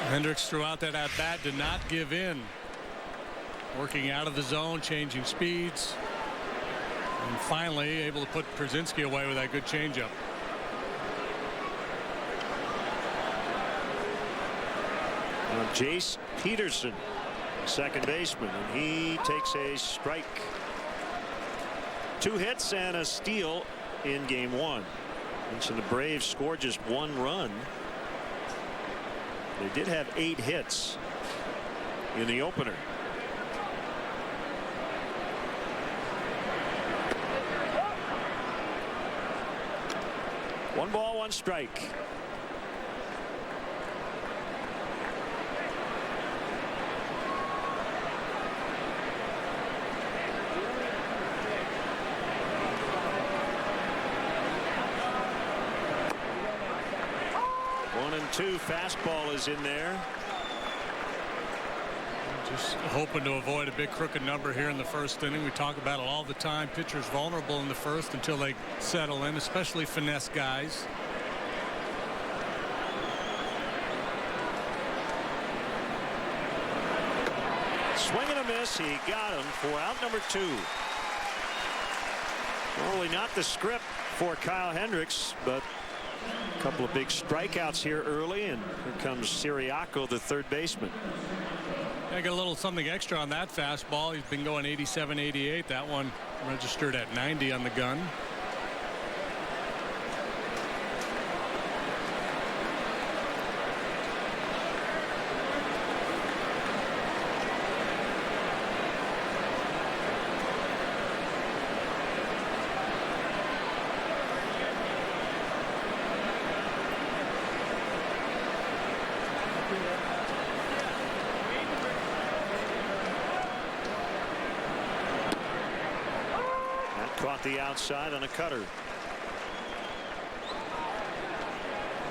Hendricks throughout that at bat did not give in. Working out of the zone, changing speeds, and finally able to put Przinsky away with that good changeup. Jace Peterson, second baseman, and he takes a strike. 2 hits and a steal in game 1. Mentioned the Braves scored just 1 run. They did have 8 hits in the opener. One ball, 1 strike. 2 fastball is in there. Just hoping to avoid a big crooked number here in the first inning. We talk about it all the time. Pitchers vulnerable in the first until they settle in, especially finesse guys. Swing and a miss. He got him for out number 2. Normally not the script for Kyle Hendricks, but a couple of big strikeouts here early, and here comes Siriaco, the third baseman. I got a little something extra on that fastball. He's been going 87, 88. That one registered at 90 on the gun. Caught the outside on a cutter.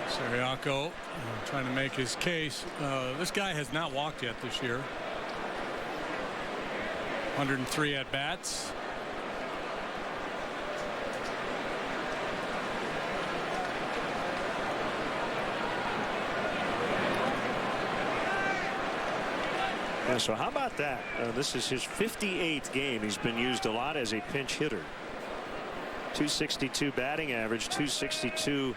Siriaco trying to make his case. This guy has not walked yet this year. 103 at bats. Yeah, so how about that? This is his 58th game. He's been used a lot as a pinch hitter. 262 batting average, 262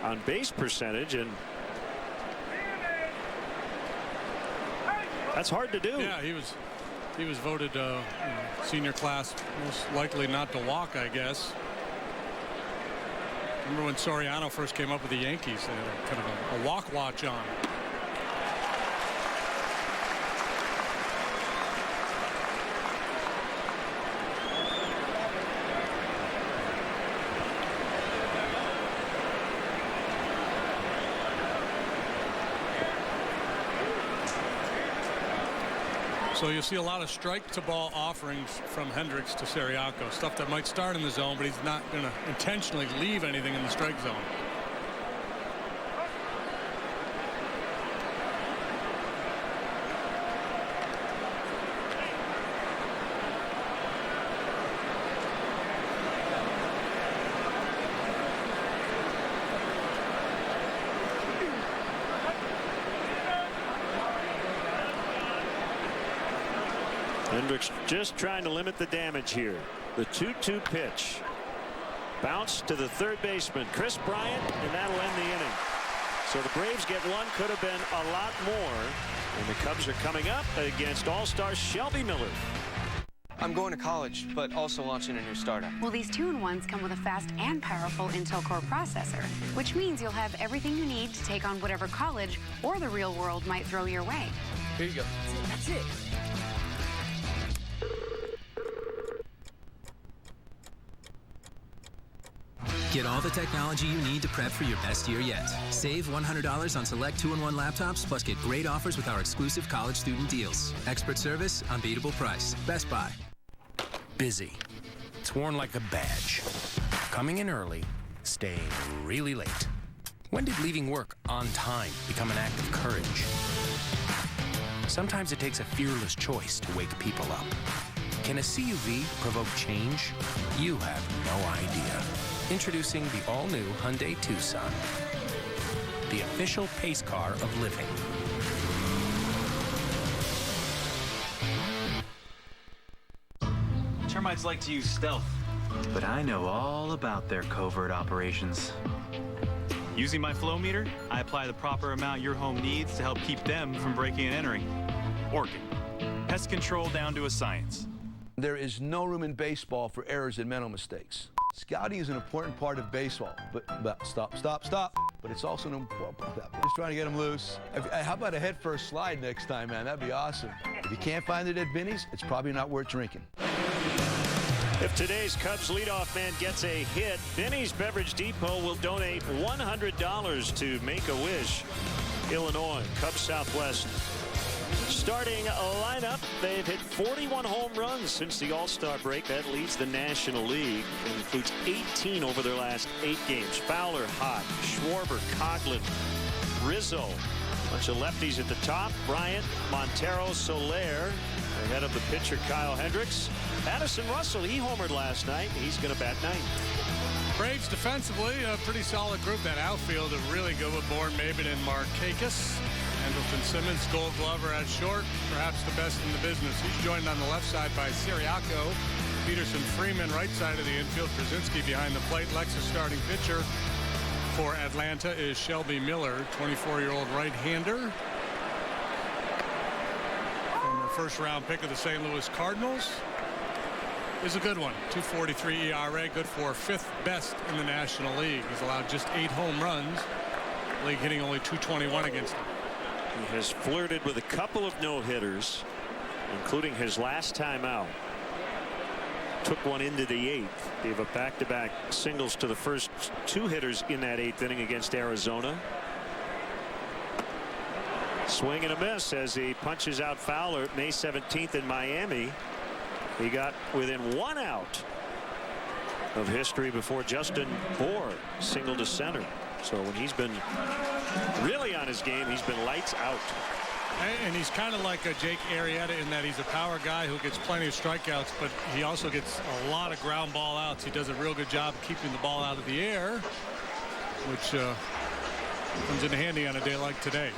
on base percentage, and that's hard to do. Yeah, he was voted senior class most likely not to walk, I guess. Remember when Soriano first came up with the Yankees? They had kind of a walk watch on. So you'll see a lot of strike-to-ball offerings from Hendricks to Siriaco, stuff that might start in the zone, but he's not going to intentionally leave anything in the strike zone. Hendricks just trying to limit the damage here. The 2-2 pitch. Bounce to the third baseman, Chris Bryant, and that'll end the inning. So the Braves get one, could have been a lot more. And the Cubs are coming up against All-Star Shelby Miller. I'm going to college, but also launching a new startup. Well, these 2-in-1s come with a fast and powerful Intel Core processor, which means you'll have everything you need to take on whatever college or the real world might throw your way. Here you go. That's it. Get all the technology you need to prep for your best year yet. Save $100 on select 2-in-1 laptops, plus get great offers with our exclusive college student deals. Expert service, unbeatable price. Best Buy. Busy. It's worn like a badge. Coming in early, staying really late. When did leaving work on time become an act of courage? Sometimes it takes a fearless choice to wake people up. Can a CUV provoke change? You have no idea. Introducing the all-new Hyundai Tucson, the official pace car of living. Termites like to use stealth, but I know all about their covert operations. Using my flow meter, I apply the proper amount your home needs to help keep them from breaking and entering. Orkin, pest control down to a science. There is no room in baseball for errors and mental mistakes. Scouting is an important part of baseball, but stop. But it's also an important part of that. Just trying to get them loose. How about a head-first slide next time, man? That'd be awesome. If you can't find it at Vinny's, it's probably not worth drinking. If today's Cubs leadoff man gets a hit, Vinny's Beverage Depot will donate $100 to Make-A-Wish, Illinois. Cubs Southwest starting a lineup. They've hit 41 home runs since the All-Star break. That leads the National League and includes 18 over their last 8 games. Fowler, Hott, Schwarber, Coghlan, Rizzo. Bunch of lefties at the top. Bryant, Montero, Soler ahead of the pitcher Kyle Hendricks. Addison Russell, he homered last night. He's going to bat ninth. Braves defensively, a pretty solid group. That outfield is really good with Bourne, Maben, and Markakis. Andrelton Simmons, Gold Glover at short, perhaps the best in the business. He's joined on the left side by Siriaco, Peterson, Freeman, right side of the infield. Krasinski behind the plate. Lexus starting pitcher for Atlanta is Shelby Miller, 24-year-old right-hander. Former first-round pick of the St. Louis Cardinals. Is a good one. 2.43 ERA, good for 5th best in the National League. He's allowed just 8 home runs. League hitting only .221 against him. He has flirted with a couple of no-hitters, including his last time out. Took one into the 8th. Gave up back-to-back singles to the first 2 hitters in that 8th inning against Arizona. Swing and a miss as he punches out Fowler May 17th in Miami. He got within 1 out of history before Justin Bour singled to center. So when he's been really on his game, he's been lights out. And he's kind of like a Jake Arrieta in that he's a power guy who gets plenty of strikeouts, but he also gets a lot of ground ball outs. He does a real good job of keeping the ball out of the air, which comes in handy on a day like today.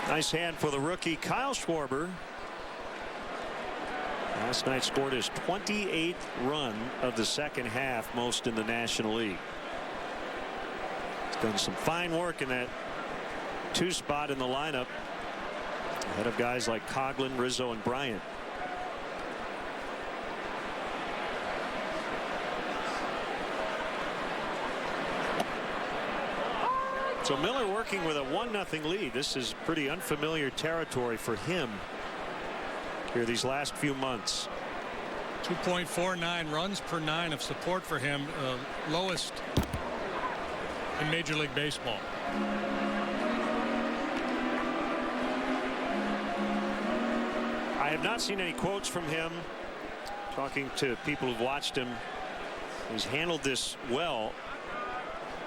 Nice hand for the rookie Kyle Schwarber. Last night scored his 28th run of the second half, most in the National League. He's done some fine work in that 2 spot in the lineup, ahead of guys like Coghlan, Rizzo, and Bryant. So Miller working with a 1-0 lead. This is pretty unfamiliar territory for him here these last few months. 2.49 runs per 9 of support for him, lowest in Major League Baseball. I have not seen any quotes from him. Talking to people who've watched him, he's handled this well.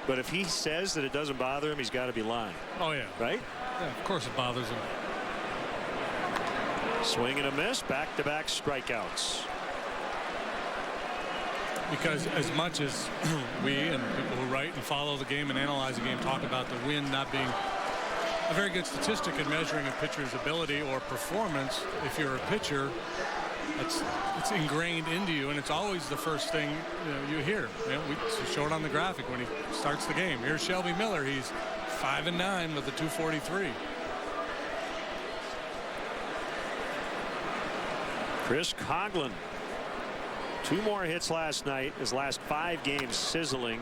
But if he says that it doesn't bother him, he's got to be lying. Oh, yeah. Right? Yeah, of course it bothers him. Swing and a miss, back-to-back strikeouts. Because as much as we and people who write and follow the game and analyze the game talk about the win not being a very good statistic in measuring a pitcher's ability or performance, if you're a pitcher, it's ingrained into you, and it's always the first thing you hear. We show it on the graphic when he starts the game. Here's Shelby Miller. He's 5-9 with a 2.43. Chris Coghlan, 2 more hits last night. His last 5 games sizzling.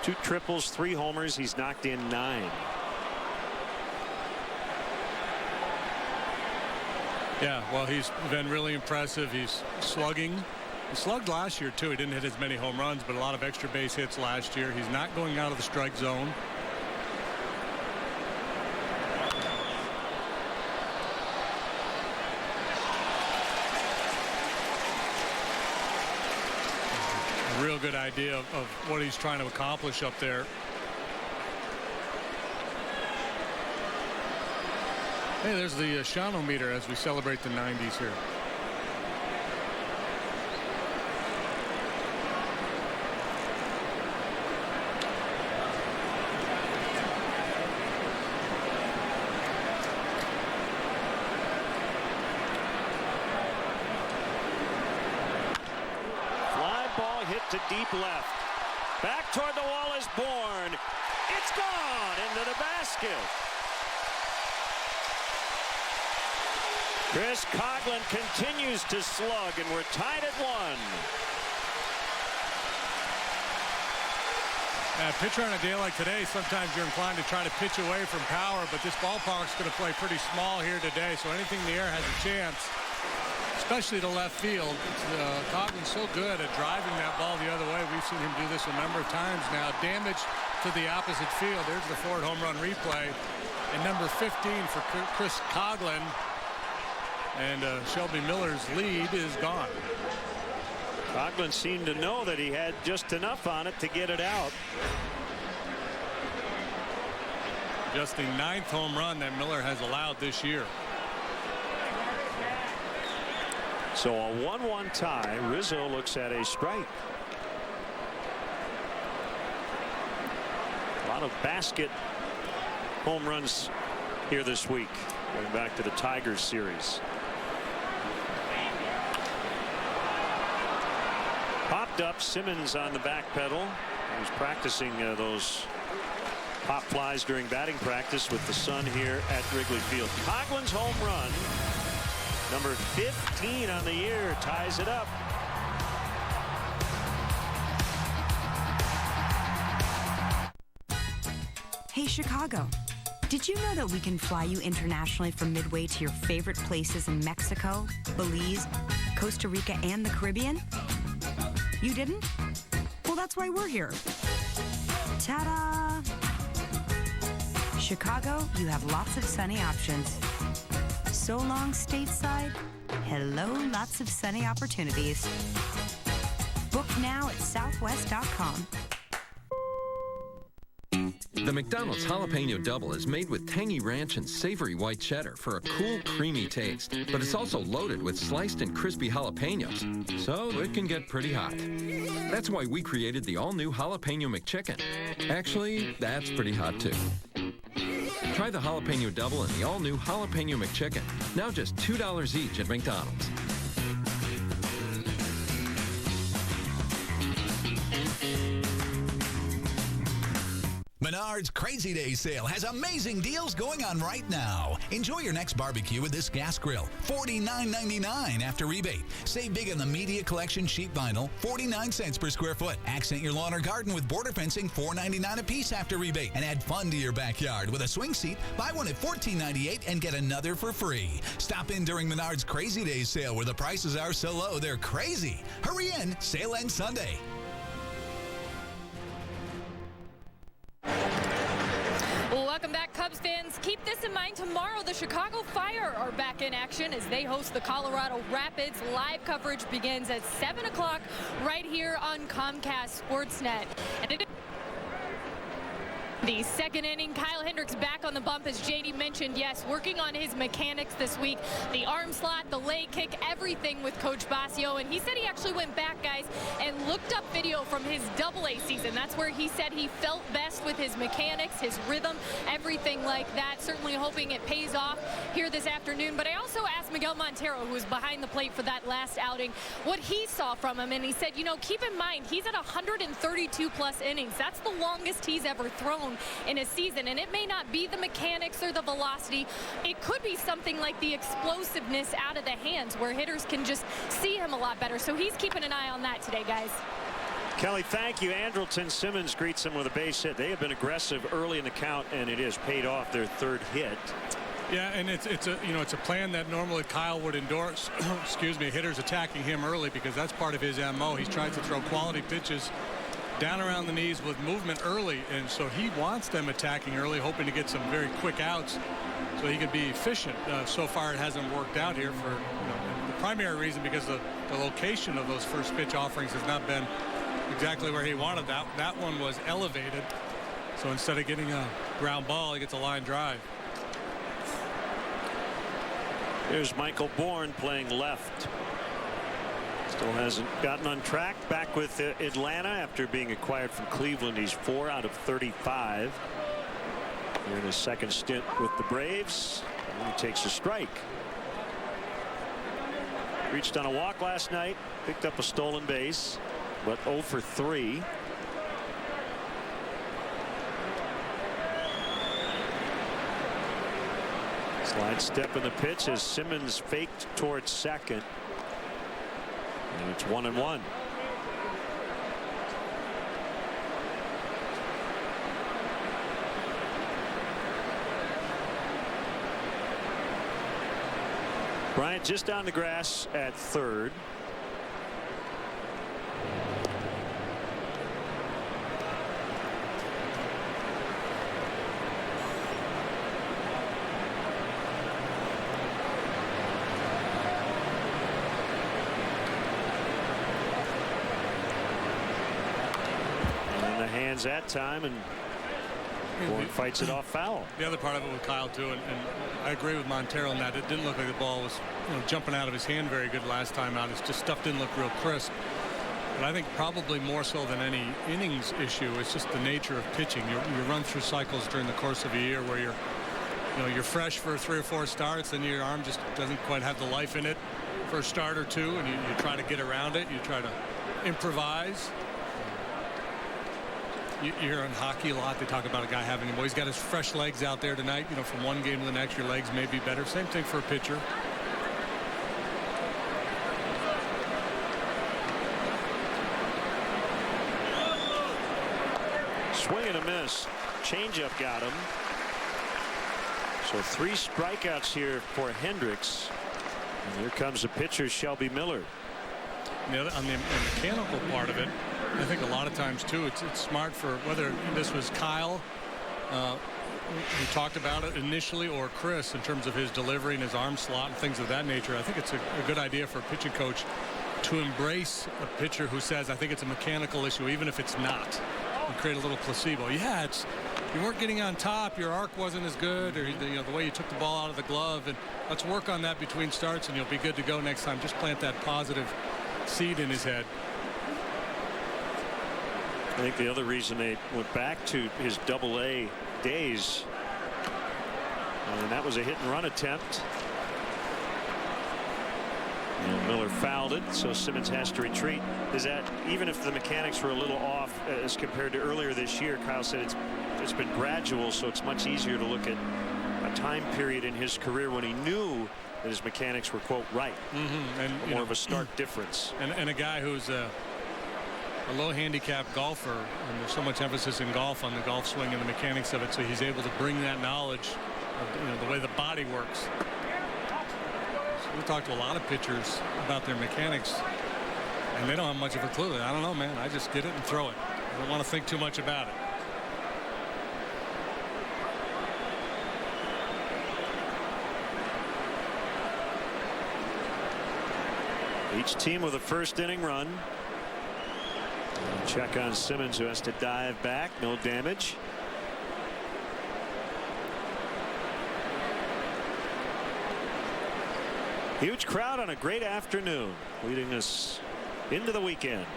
2 triples, 3 homers. He's knocked in 9. Yeah, well, he's been really impressive. He's slugging. He slugged last year, too. He didn't hit as many home runs, but a lot of extra base hits last year. He's not going out of the strike zone. A real good idea of what he's trying to accomplish up there. Hey, there's the Shawano-meter as we celebrate the 90s here. Fly ball hit to deep left. Back toward the wall is Bourne. It's gone into the basket. Chris Coghlan continues to slug, and we're tied at 1. Pitcher on a day like today, sometimes you're inclined to try to pitch away from power, but this ballpark's going to play pretty small here today, so anything in the air has a chance, especially to left field. Coghlan's so good at driving that ball the other way. We've seen him do this a number of times now. Damage to the opposite field. There's the Ford home run replay. And number 15 for Chris Coghlan. And Shelby Miller's lead is gone. Coughlin seemed to know that he had just enough on it to get it out. Just the 9th home run that Miller has allowed this year. So a 1-1 tie. Rizzo looks at a strike. A lot of basket home runs here this week, going back to the Tigers series. Popped up. Simmons on the back pedal. He was practicing those pop flies during batting practice with the sun here at Wrigley Field. Coughlin's home run, number 15 on the year, ties it up. Hey, Chicago. Did you know that we can fly you internationally from Midway to your favorite places in Mexico, Belize, Costa Rica, and the Caribbean? You didn't? Well, that's why we're here. Ta-da! Chicago, you have lots of sunny options. So long, stateside. Hello, lots of sunny opportunities. Book now at southwest.com. The McDonald's Jalapeno Double is made with tangy ranch and savory white cheddar for a cool, creamy taste. But it's also loaded with sliced and crispy jalapenos, so it can get pretty hot. That's why we created the all-new Jalapeno McChicken. Actually, that's pretty hot, too. Try the Jalapeno Double and the all-new Jalapeno McChicken. Now just $2 each at McDonald's. Menards Crazy Days sale has amazing deals going on right now. Enjoy your next barbecue with this gas grill, $49.99 after rebate. Save big on the Media Collection sheet vinyl, 49 cents per square foot. Accent your lawn or garden with border fencing, $4.99 a piece after rebate. And add fun to your backyard with a swing seat. Buy one at $14.98 and get another for free. Stop in during Menards Crazy Days sale where the prices are so low they're crazy. Hurry in, sale ends Sunday. Welcome back, Cubs fans. Keep this in mind. Tomorrow, the Chicago Fire are back in action as they host the Colorado Rapids. Live coverage begins at 7 o'clock right here on Comcast Sportsnet. And the second inning, Kyle Hendricks back on the bump, as JD mentioned. Yes, working on his mechanics this week. The arm slot, the leg kick, everything with Coach Basio. And he said he actually went back, guys, and looked up video from his AA season. That's where he said he felt best with his mechanics, his rhythm, everything like that. Certainly hoping it pays off here this afternoon. But I also asked Miguel Montero, who was behind the plate for that last outing, what he saw from him. And he said, you know, keep in mind, he's at 132-plus innings. That's the longest he's ever thrown in a season, and it may not be the mechanics or the velocity. It could be something like the explosiveness out of the hands where hitters can just see him a lot better. So he's keeping an eye on that today, guys. Kelly, thank you. Andrelton Simmons greets him with a base hit. They have been aggressive early in the count, and it has paid off, their third hit. Yeah, and it's a plan that normally Kyle would endorse. Excuse me, hitters attacking him early because that's part of his MO. He tries to throw quality pitches down around the knees with movement early, and so he wants them attacking early, hoping to get some very quick outs so he can be efficient. So far it hasn't worked out here for the primary reason because the location of those first pitch offerings has not been exactly where he wanted. That one was elevated, so instead of getting a ground ball, he gets a line drive. Here's Michael Bourne playing left. Still hasn't gotten on track. Back with Atlanta after being acquired from Cleveland. He's 4 out of 35. Here in his second stint with the Braves. And he takes a strike. Reached on a walk last night. Picked up a stolen base. But 0 for 3. Slide step in the pitch as Simmons faked towards second. And it's 1-1. Bryant just on the grass at third. hands that time, and Bourne fights it off foul. The other part of it with Kyle too, and I agree with Montero in that it didn't look like the ball was jumping out of his hand very good last time out. It's just stuff didn't look real crisp. But I think probably more so than any innings issue, it's just the nature of pitching. You run through cycles during the course of a year where you're fresh for 3 or 4 starts, and your arm just doesn't quite have the life in it for a start or two, and you try to get around it. You try to improvise. You hear in hockey a lot, they talk about a guy having him. Well, he's got his fresh legs out there tonight. From one game to the next, your legs may be better. Same thing for a pitcher. Swing and a miss. Changeup got him. So 3 strikeouts here for Hendricks. And here comes the pitcher, Shelby Miller. On the mechanical part of it, I think a lot of times too, it's smart for whether this was Kyle who talked about it initially, or Chris in terms of his delivery and his arm slot and things of that nature. I think it's a good idea for a pitching coach to embrace a pitcher who says, I think it's a mechanical issue, even if it's not, and create a little placebo. Yeah, you weren't getting on top, your arc wasn't as good, or the way you took the ball out of the glove, and let's work on that between starts and you'll be good to go next time. Just plant that positive seed in his head. I think the other reason they went back to his AA days, and that was a hit and run attempt, and Miller fouled it, so Simmons has to retreat. Is that even if the mechanics were a little off as compared to earlier this year? Kyle said it's been gradual, so it's much easier to look at a time period in his career when he knew that his mechanics were, quote, right. And more of a stark difference. And a guy who's a low handicap golfer, and there's so much emphasis in golf on the golf swing and the mechanics of it, so he's able to bring that knowledge of the way the body works. So we talked to a lot of pitchers about their mechanics, and they don't have much of a clue. I don't know, man. I just get it and throw it. I don't want to think too much about it. Each team with a first inning run. Check on Simmons, who has to dive back. No damage. Huge crowd on a great afternoon, leading us into the weekend.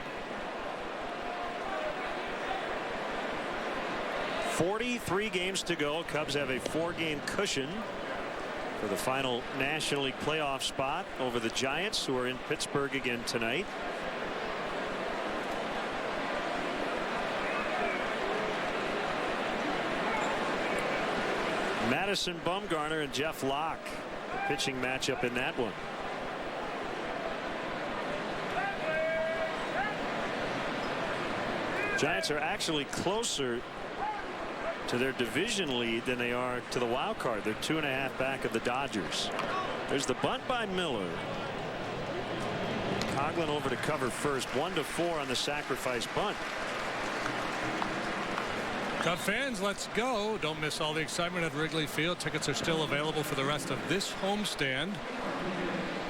43 games to go. Cubs have a 4-game cushion for the final National League playoff spot over the Giants, who are in Pittsburgh again tonight. Madison Bumgarner and Jeff Locke, pitching matchup in that one. Giants are actually closer to their division lead than they are to the wild card. They're 2.5 back of the Dodgers. There's the bunt by Miller. Coughlin over to cover first. 1-4 on the sacrifice bunt. Cub fans, let's go. Don't miss all the excitement at Wrigley Field. Tickets are still available for the rest of this homestand.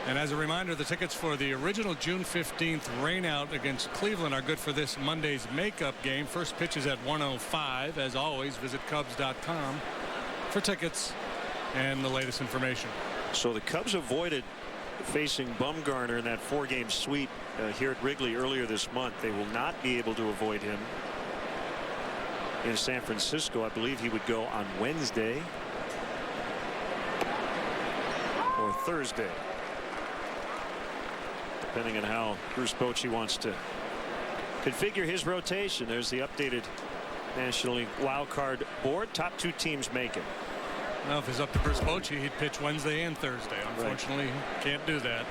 And as a reminder, the tickets for the original June 15th rainout against Cleveland are good for this Monday's makeup game. First pitch is at 1:05. As always, visit Cubs.com for tickets and the latest information. So the Cubs avoided facing Bumgarner in that 4-game sweep here at Wrigley earlier this month. They will not be able to avoid him in San Francisco. I believe he would go on Wednesday or Thursday, depending on how Bruce Bochy wants to configure his rotation. There's the updated National League wild card board. Top 2 teams make it. Well, if it's up to Bruce Bochy, he'd pitch Wednesday and Thursday. Unfortunately, he can't do that.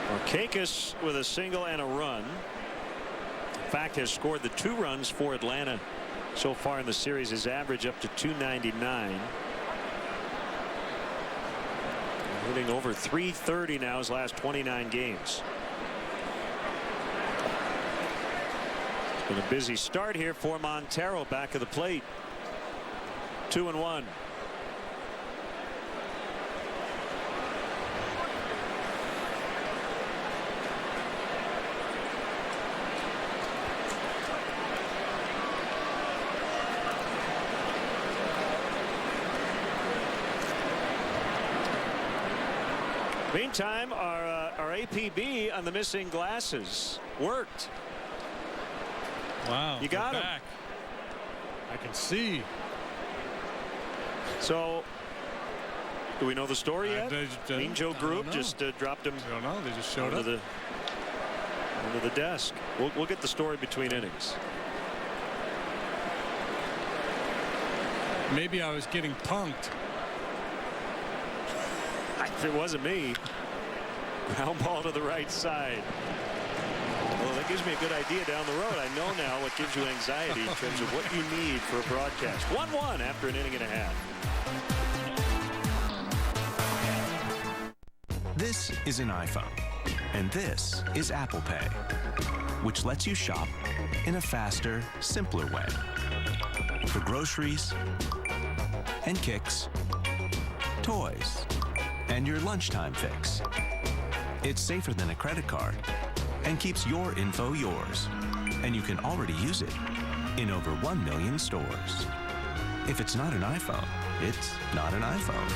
Markakis with a single and a run. In fact, has scored the 2 runs for Atlanta so far in the series. His average up to 299. Hitting over 330 now his last 29 games. It's been a busy start here for Montero back of the plate. 2-1. Meantime, our APB on the missing glasses worked. Wow. You got him. Back. I can see. So, do we know the story yet? Mean Joe Group just dropped him. I don't know. They just showed up. Under the desk. We'll get the story between innings. Maybe I was getting punked. If it wasn't me. Ground ball to the right side. Well, that gives me a good idea down the road. I know now what gives you anxiety in terms of what you need for a broadcast. 1-1 after an inning and a half. This is an iPhone, and this is Apple Pay, which lets you shop in a faster, simpler way. For groceries and kicks, toys, and your lunchtime fix. It's safer than a credit card and keeps your info yours. And you can already use it in over 1 million stores. If it's not an iPhone, it's not an iPhone.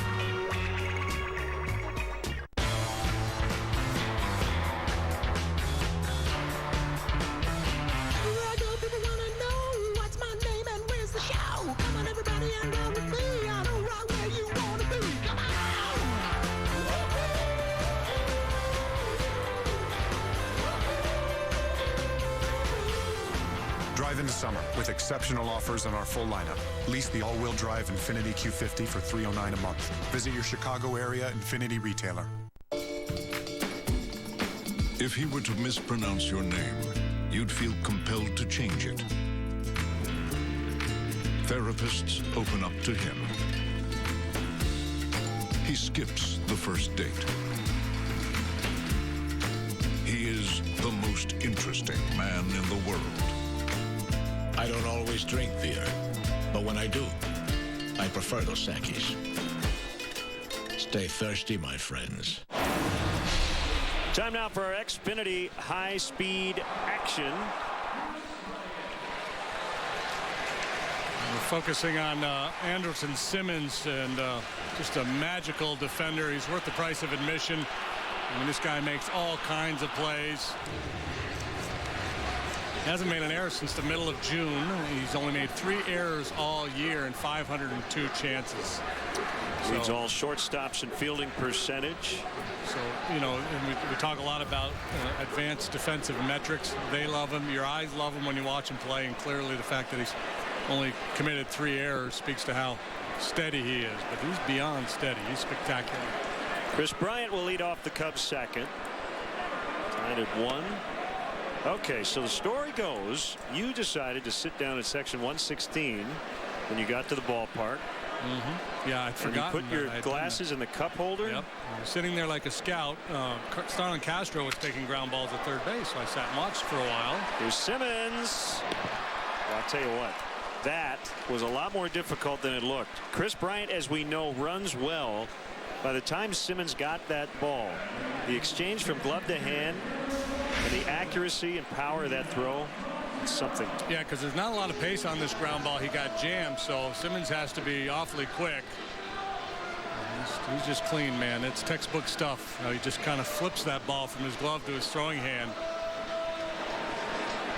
Drive into summer with exceptional offers on our full lineup. Lease the all-wheel drive Infiniti Q50 for $309 a month. Visit your Chicago area Infiniti retailer. If he were to mispronounce your name, you'd feel compelled to change it. Therapists open up to him. He skips the first date. He is the most interesting man in the world. I don't always drink beer, but when I do, I prefer Dos Equis. Stay thirsty, my friends. Time now for our Xfinity high-speed action. We're focusing on Anderson Simmons, and just a magical defender. He's worth the price of admission. I mean, this guy makes all kinds of plays. Hasn't made an error since the middle of June. He's only made 3 errors all year in 502 chances. Leads all shortstops and fielding percentage. So, you know, and we talk a lot about advanced defensive metrics. They love him. Your eyes love him when you watch him play. And clearly the fact that he's only committed 3 errors speaks to how steady he is. But he's beyond steady. He's spectacular. Chris Bryant will lead off the Cubs second. Tied at 1. Okay, so the story goes, you decided to sit down at section 116 when you got to the ballpark. Yeah, I'd forgotten. You put your glasses in the cup holder? Yep. I was sitting there like a scout. Starlin Castro was taking ground balls at third base, so I sat and watched for a while. Here's Simmons. Well, I'll tell you what, that was a lot more difficult than it looked. Chris Bryant, as we know, runs well. By the time Simmons got that ball, the exchange from glove to hand and the accuracy and power of that throw, it's something. Yeah, because there's not a lot of pace on this ground ball. He got jammed, so Simmons has to be awfully quick. He's just clean, man. It's textbook stuff. He just kind of flips that ball from his glove to his throwing hand.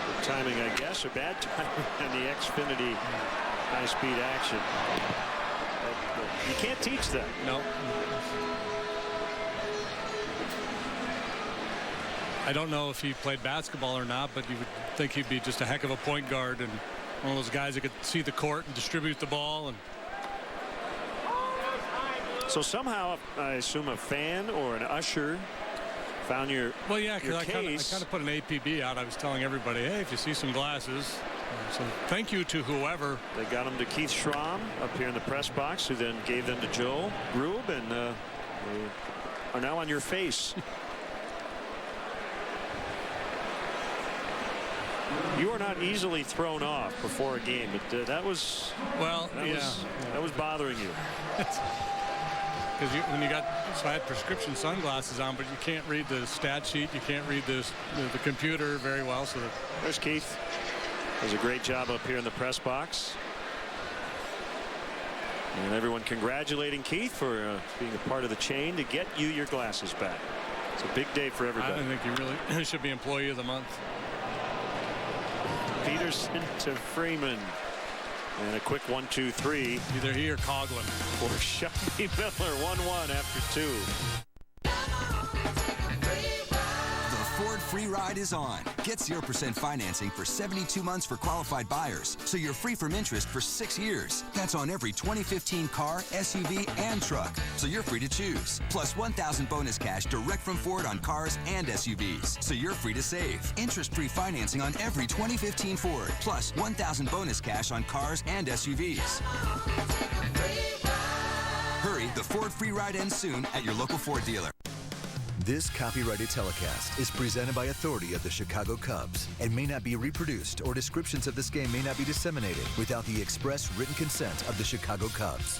Good timing, I guess, or bad timing on the Xfinity high-speed action. You can't teach that. No. I don't know if he played basketball or not, but you would think he'd be just a heck of a point guard and one of those guys that could see the court and distribute the ball. And so somehow, I assume a fan or an usher found your well, yeah, because I kind case. of put an APB out. I was telling everybody, hey, if you see some glasses. So thank you to whoever. They got them to Keith Schramm up here in the press box, who then gave them to Joe Grube, and they are now on your face. You are not easily thrown off before a game, but that was that was bothering you. Because when you got, so I had prescription sunglasses on, but you can't read the stat sheet, you can't read the computer very well. So there's Keith. Does a great job up here in the press box. And everyone congratulating Keith for being a part of the chain to get you your glasses back. It's a big day for everybody. I think he really should be Employee of the Month. Peterson to Freeman. And a quick 1-2-3. Either he or Coughlin. For Shelby Miller, 1-1 after 2. The Ford Free Ride is on. Get 0% financing for 72 months for qualified buyers, so you're free from interest for 6 years. That's on every 2015 car, SUV, and truck, so you're free to choose. Plus $1,000 bonus cash direct from Ford on cars and SUVs, so you're free to save. Interest-free financing on every 2015 Ford, plus $1,000 bonus cash on cars and SUVs. Hurry, the Ford Free Ride ends soon at your local Ford dealer. This copyrighted telecast is presented by authority of the Chicago Cubs and may not be reproduced, or descriptions of this game may not be disseminated without the express written consent of the Chicago Cubs.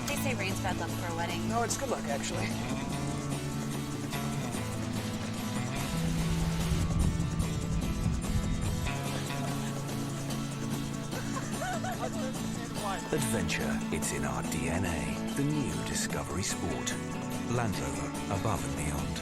They say rain's bad luck for a wedding. No, it's good luck, actually. Adventure, it's in our DNA. The new Discovery Sport. Land Rover, above and beyond.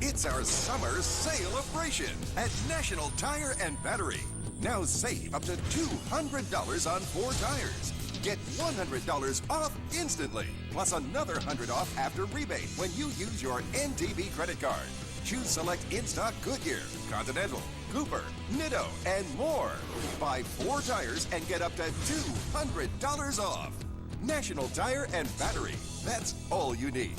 It's our summer celebration at National Tire and Battery. Now save up to $200 on 4 tires. Get $100 off instantly, plus another $100 off after rebate when you use your NTB credit card. Choose select in-stock Goodyear, Continental, Cooper, Nitto, and more. Buy 4 tires and get up to $200 off. National Tire and Battery. That's all you need.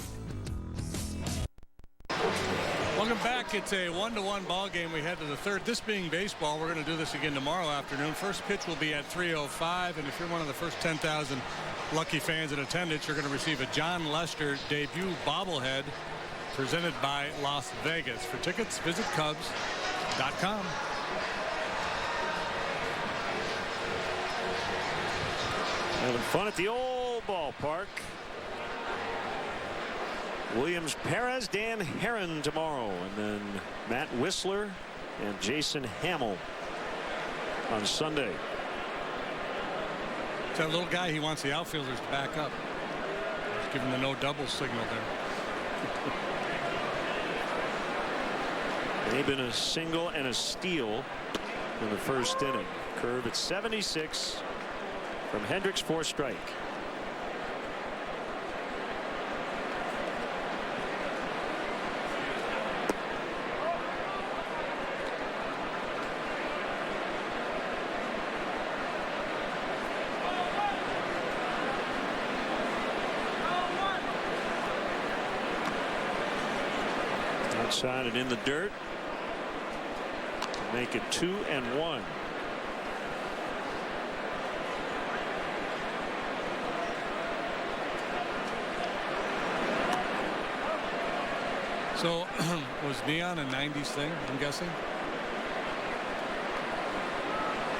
Welcome back. It's a 1-1 ball game. We head to the third. This being baseball, we're going to do this again tomorrow afternoon. First pitch will be at 3:05, and if you're one of the first 10,000 lucky fans in attendance, you're going to receive a John Lester debut bobblehead presented by Las Vegas. For tickets, visit Cubs.com. Having fun at the old ballpark. Williams Perez, Dan Herron tomorrow, and then Matt Whistler and Jason Hamill on Sunday. It's that little guy, he wants the outfielders to back up. He's giving the no double signal there. They've been a single and a steal in the first inning. Curve at 76 from Hendricks, 4 strike. Outside and in the dirt. Make it 2-1. So was neon a 90s thing, I'm guessing?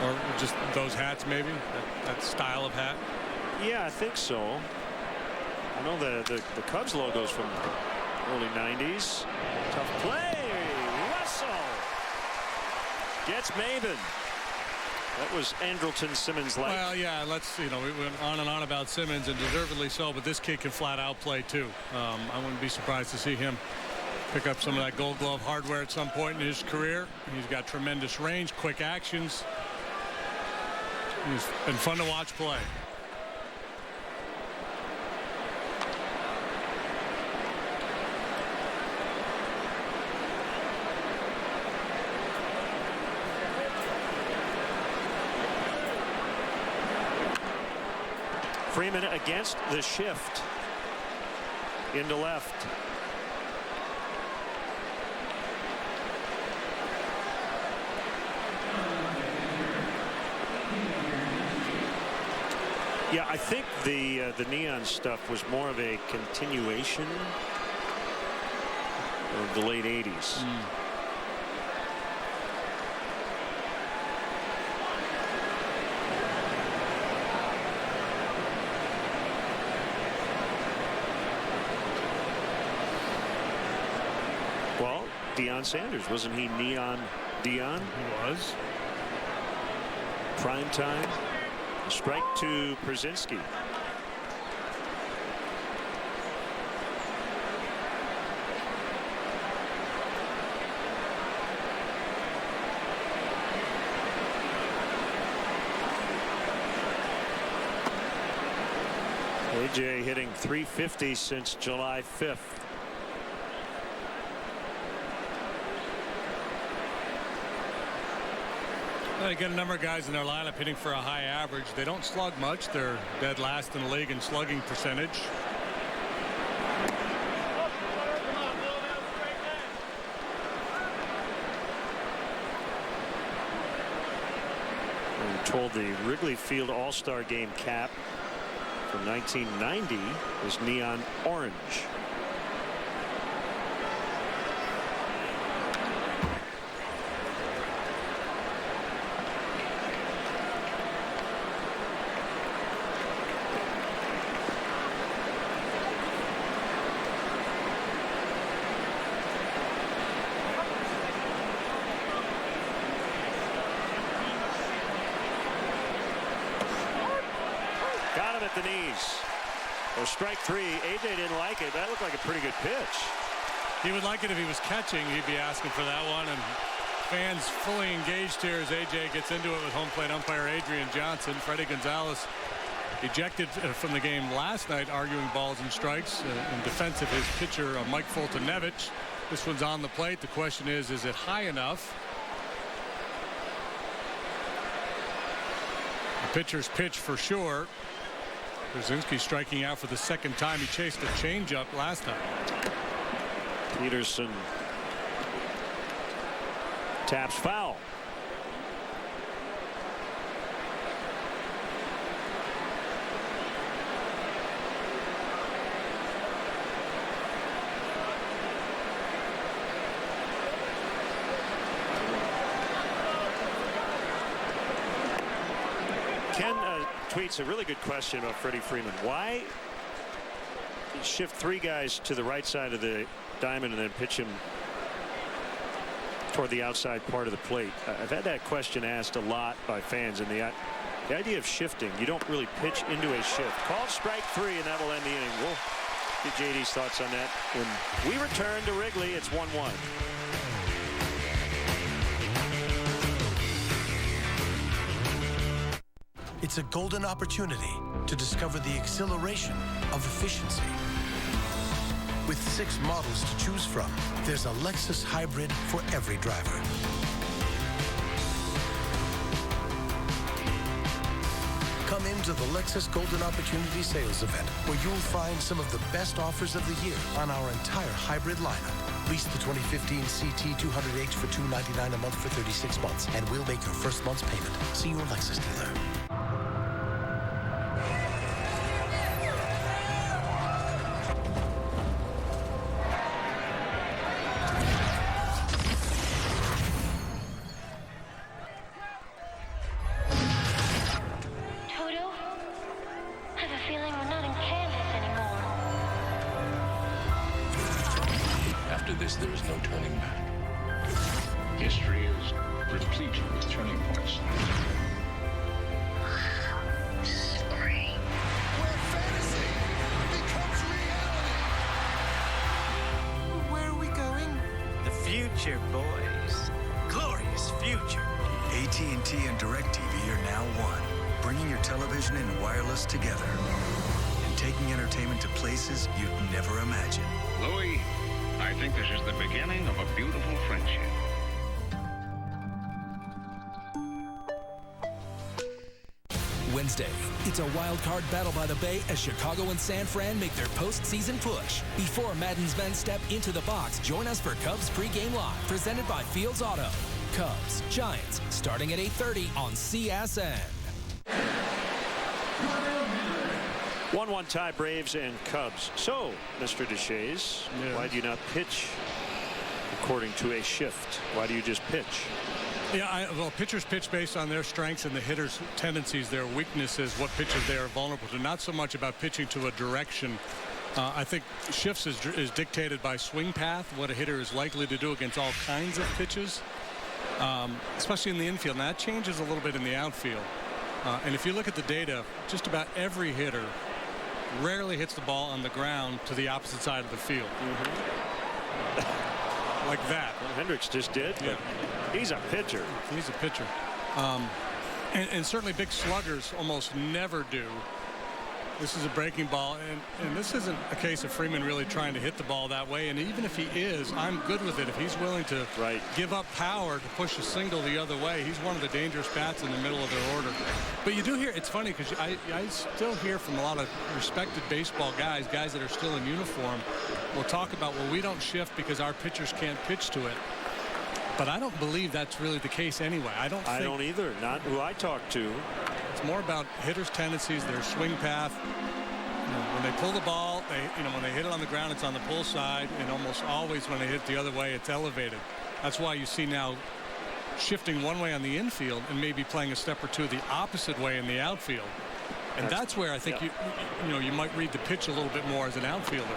Or just those hats, maybe? That style of hat? Yeah, I think so. I know the Cubs logo's from early 90s. Tough play. Russell gets Maven. That was Andrelton Simmons like. Well, yeah, we went on and on about Simmons, and deservedly so, but this kid can flat out play too. I wouldn't be surprised to see him pick up some of that Gold Glove hardware at some point in his career. He's got tremendous range, quick actions. He's been fun to watch play. Freeman against the shift into left. Yeah, I think the neon stuff was more of a continuation of the late 80s. Deion Sanders. Wasn't he Neon Deion? He was. Prime time. Strike to Brzezinski. AJ hitting .350 since July 5th. They get a number of guys in their lineup hitting for a high average. They don't slug much. They're dead last in the league in slugging percentage. I'm told the Wrigley Field All-Star Game cap from 1990 is neon orange. The knees. Well, strike three. AJ didn't like it. That looked like a pretty good pitch. He would like it if he was catching. He'd be asking for that one. And fans fully engaged here as AJ gets into it with home plate umpire Adrian Johnson. Freddie Gonzalez ejected from the game last night, arguing balls and strikes in defense of his pitcher Mike Fultonevich. This one's on the plate. The question is it high enough? The pitcher's pitch for sure. Brzezinski striking out for the second time. He chased a changeup last time. Peterson taps foul. Ken tweets a really good question about Freddie Freeman. Why shift three guys to the right side of the diamond and then pitch him toward the outside part of the plate? I've had that question asked a lot by fans, and the idea of shifting, you don't really pitch into a shift. Called strike three, and that will end the inning. We'll get JD's thoughts on that when we return to Wrigley. It's 1-1. It's a golden opportunity to discover the exhilaration of efficiency. With 6 models to choose from, there's a Lexus hybrid for every driver. Come into the Lexus Golden Opportunity Sales Event, where you'll find some of the best offers of the year on our entire hybrid lineup. Lease the 2015 CT 200H for $299 a month for 36 months, and we'll make your first month's payment. See your Lexus dealer. There is no turning back. History is replete with turning points. Sorry. Where fantasy becomes reality. Where are we going? The future, boys. Glorious future. AT&T and DirecTV are now one, bringing your television and wireless together and taking entertainment to places you'd never imagine. Louis, I think this is the beginning of a beautiful friendship. Wednesday, it's a wild card battle by the Bay as Chicago and San Fran make their postseason push. Before Madden's men step into the box, join us for Cubs Pregame Live, presented by Fields Auto. Cubs, Giants, starting at 8:30 on CSN. 1-1 tie, Braves and Cubs. So, Mr. Deshays, why do you not pitch according to a shift? Why do you just pitch? Yeah, well, pitchers pitch based on their strengths and the hitters' tendencies, their weaknesses, what pitches they are vulnerable to. Not so much about pitching to a direction I think shifts is dictated by swing path, what a hitter is likely to do against all kinds of pitches, especially in the infield. Now, that changes a little bit in the outfield. And if you look at the data, just about every hitter rarely hits the ball on the ground to the opposite side of the field. Like that. Well, Hendricks just did. Yeah. He's a pitcher. He's a pitcher. And certainly big sluggers almost never do. This is a breaking ball, and this isn't a case of Freeman really trying to hit the ball that way. And even if he is, I'm good with it. If he's willing to give up power to push a single the other way, he's one of the dangerous bats in the middle of their order. But you do hear, it's funny because I still hear from a lot of respected baseball guys that are still in uniform, will talk about, well, we don't shift because our pitchers can't pitch to it. But I don't believe that's really the case anyway. I don't either. Not who I talk to. It's more about hitters' tendencies, their swing path. When they pull the ball, when they hit it on the ground, it's on the pull side, and almost always when they hit the other way, it's elevated. That's why you see now shifting one way on the infield and maybe playing a step or two the opposite way in the outfield. And that's where I think you might read the pitch a little bit more as an outfielder.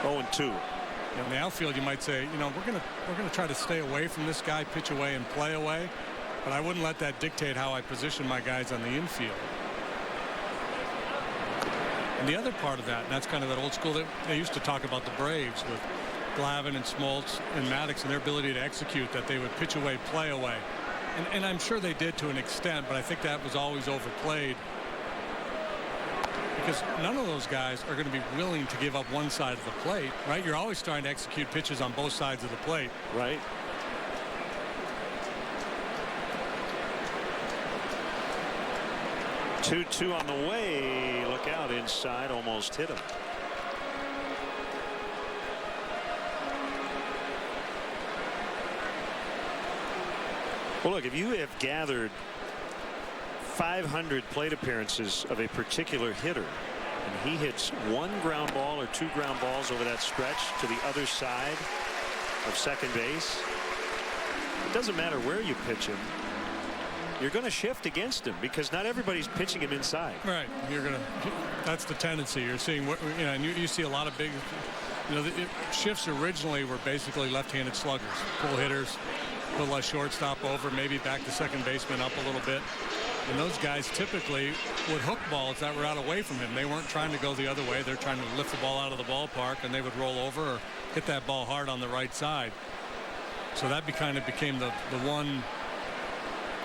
0-2. In the outfield, you might say, we're gonna try to stay away from this guy, pitch away and play away, but I wouldn't let that dictate how I position my guys on the infield. And the other part of that, and that's kind of that old school that they used to talk about the Braves with Glavine and Smoltz and Maddox and their ability to execute, that they would pitch away, play away, and I'm sure they did to an extent, but I think that was always overplayed. Because none of those guys are going to be willing to give up one side of the plate, right? You're always trying to execute pitches on both sides of the plate. Right. Two on the way. Look out inside. Almost hit him. Well, look, if you have gathered 500 plate appearances of a particular hitter, and he hits one ground ball or two ground balls over that stretch to the other side of second base, it doesn't matter where you pitch him, you're going to shift against him because not everybody's pitching him inside. Right. That's the tendency you're seeing. And you see a lot of big, shifts originally were basically left-handed sluggers, pull hitters, put a shortstop over, maybe back the second baseman up a little bit. And those guys typically would hook balls that were out away from him. They weren't trying to go the other way. They're trying to lift the ball out of the ballpark, and they would roll over or hit that ball hard on the right side. So that kind of became the one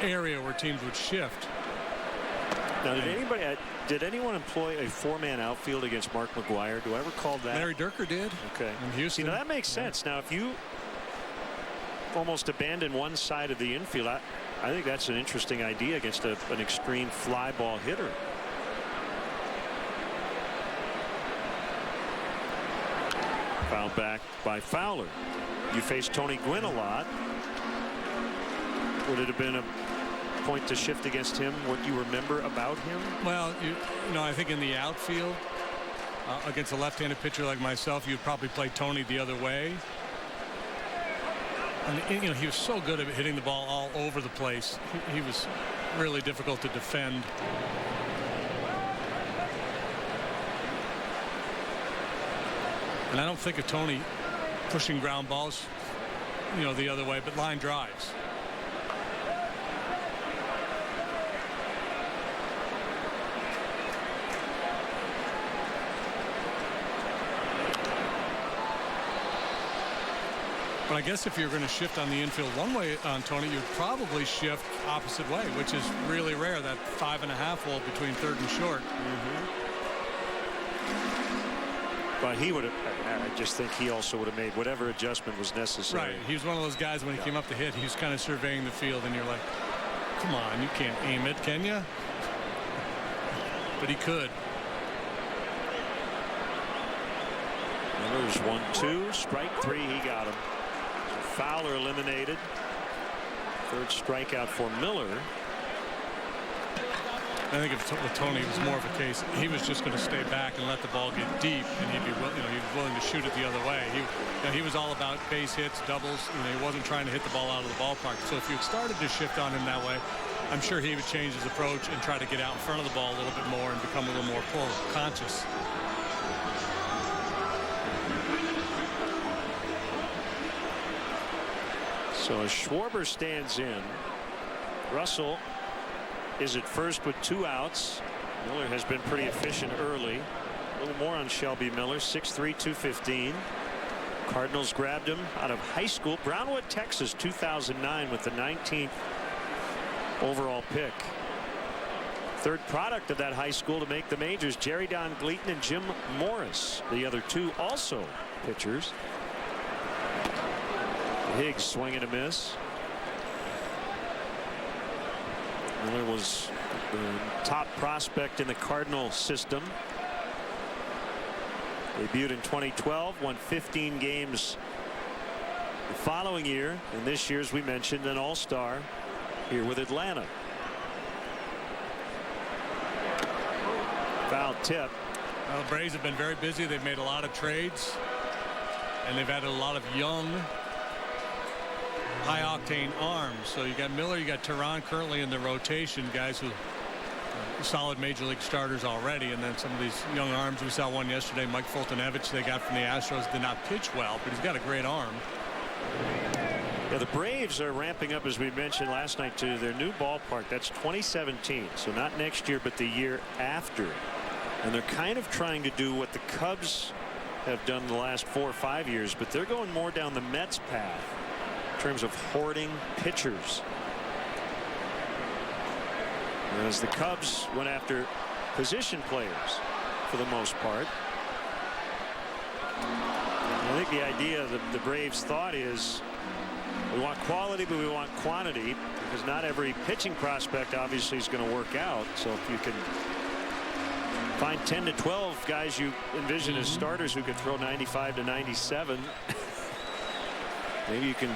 area where teams would shift. Now, did anyone employ a four-man outfield against Mark McGwire? Do I recall that? Larry Dierker did. Okay. In Houston. That makes sense. Now, if you almost abandon one side of the infield, I think that's an interesting idea against an extreme fly ball hitter. Foul back by Fowler. You face Tony Gwynn a lot. Would it have been a point to shift against him? What you remember about him? Well, I think in the outfield against a left-handed pitcher like myself, you'd probably play Tony the other way. And he was so good at hitting the ball all over the place. He was really difficult to defend. And I don't think of Tony pushing ground balls, the other way, but line drives. But I guess if you're going to shift on the infield one way on Tony, you'd probably shift opposite way, which is really rare, that 5.5 hole between third and short. But he would have, I just think he also would have made whatever adjustment was necessary. Right. He was one of those guys when he came up to hit, he was kind of surveying the field, and you're like, come on, you can't aim it, can you? But he could. There's 1-2, strike three, he got him. Fowler eliminated. Third strikeout for Miller. I think with Tony, it was more of a case he was just going to stay back and let the ball get deep, and he'd be willing to shoot it the other way. He was all about base hits, doubles. He wasn't trying to hit the ball out of the ballpark. So if you had started to shift on him that way, I'm sure he would change his approach and try to get out in front of the ball a little bit more and become a little more pull conscious. So as Schwarber stands in, Russell is at first with 2 outs. Miller has been pretty efficient early. A little more on Shelby Miller, 6'3", 215. Cardinals grabbed him out of high school, Brownwood, Texas, 2009, with the 19th overall pick. Third product of that high school to make the majors, Jerry Don Gleaton and Jim Morris, the other 2 also pitchers. Higgs swing and a miss. Miller was the top prospect in the Cardinal system. Debuted in 2012, won 15 games the following year, and this year, as we mentioned, an all-star here with Atlanta. Foul tip. Well, the Braves have been very busy. They've made a lot of trades, and they've added a lot of young, high-octane arms. So you got Miller, you got Tehran currently in the rotation, guys who solid major league starters already, and then some of these young arms. We saw one yesterday, Mike Fultonevich, they got from the Astros, did not pitch well, but he's got a great arm. Yeah, the Braves are ramping up, as we mentioned last night, to their new ballpark. That's 2017, so not next year, but the year after. And they're kind of trying to do what the Cubs have done the last 4 or 5 years, but they're going more down the Mets path in terms of hoarding pitchers. As the Cubs went after position players for the most part. I think the idea that the Braves thought is we want quality, but we want quantity, because not every pitching prospect obviously is going to work out. So if you can find 10 to 12 guys you envision as starters who could throw 95 to 97, maybe you can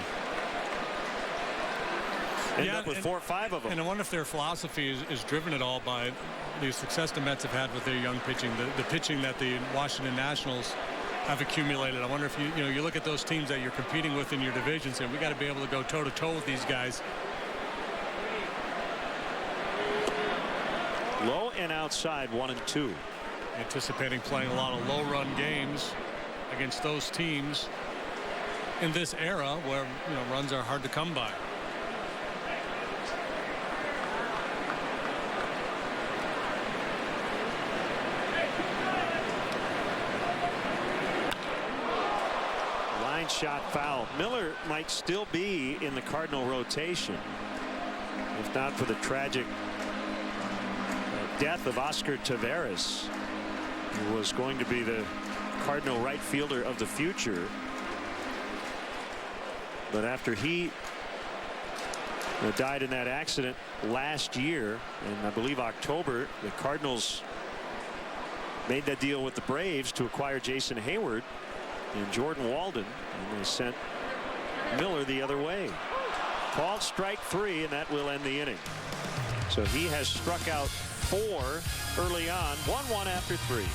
end up with 4 or 5 of them. And I wonder if their philosophy is driven at all by the success the Mets have had with their young pitching, the pitching that the Washington Nationals have accumulated. I wonder if you look at those teams that you're competing with in your divisions, and we got to be able to go toe to toe with these guys. Low and outside, 1 and 2. Anticipating playing a lot of low run games against those teams in this era where runs are hard to come by. Shot foul. Miller might still be in the Cardinal rotation if not for the tragic death of Oscar Taveras, who was going to be the Cardinal right fielder of the future. But after he died in that accident last year, in I believe October, the Cardinals made that deal with the Braves to acquire Jason Hayward and Jordan Walden, and they sent Miller the other way. Called strike 3, and that will end the inning. So he has struck out 4 early on. 1-1 after 3.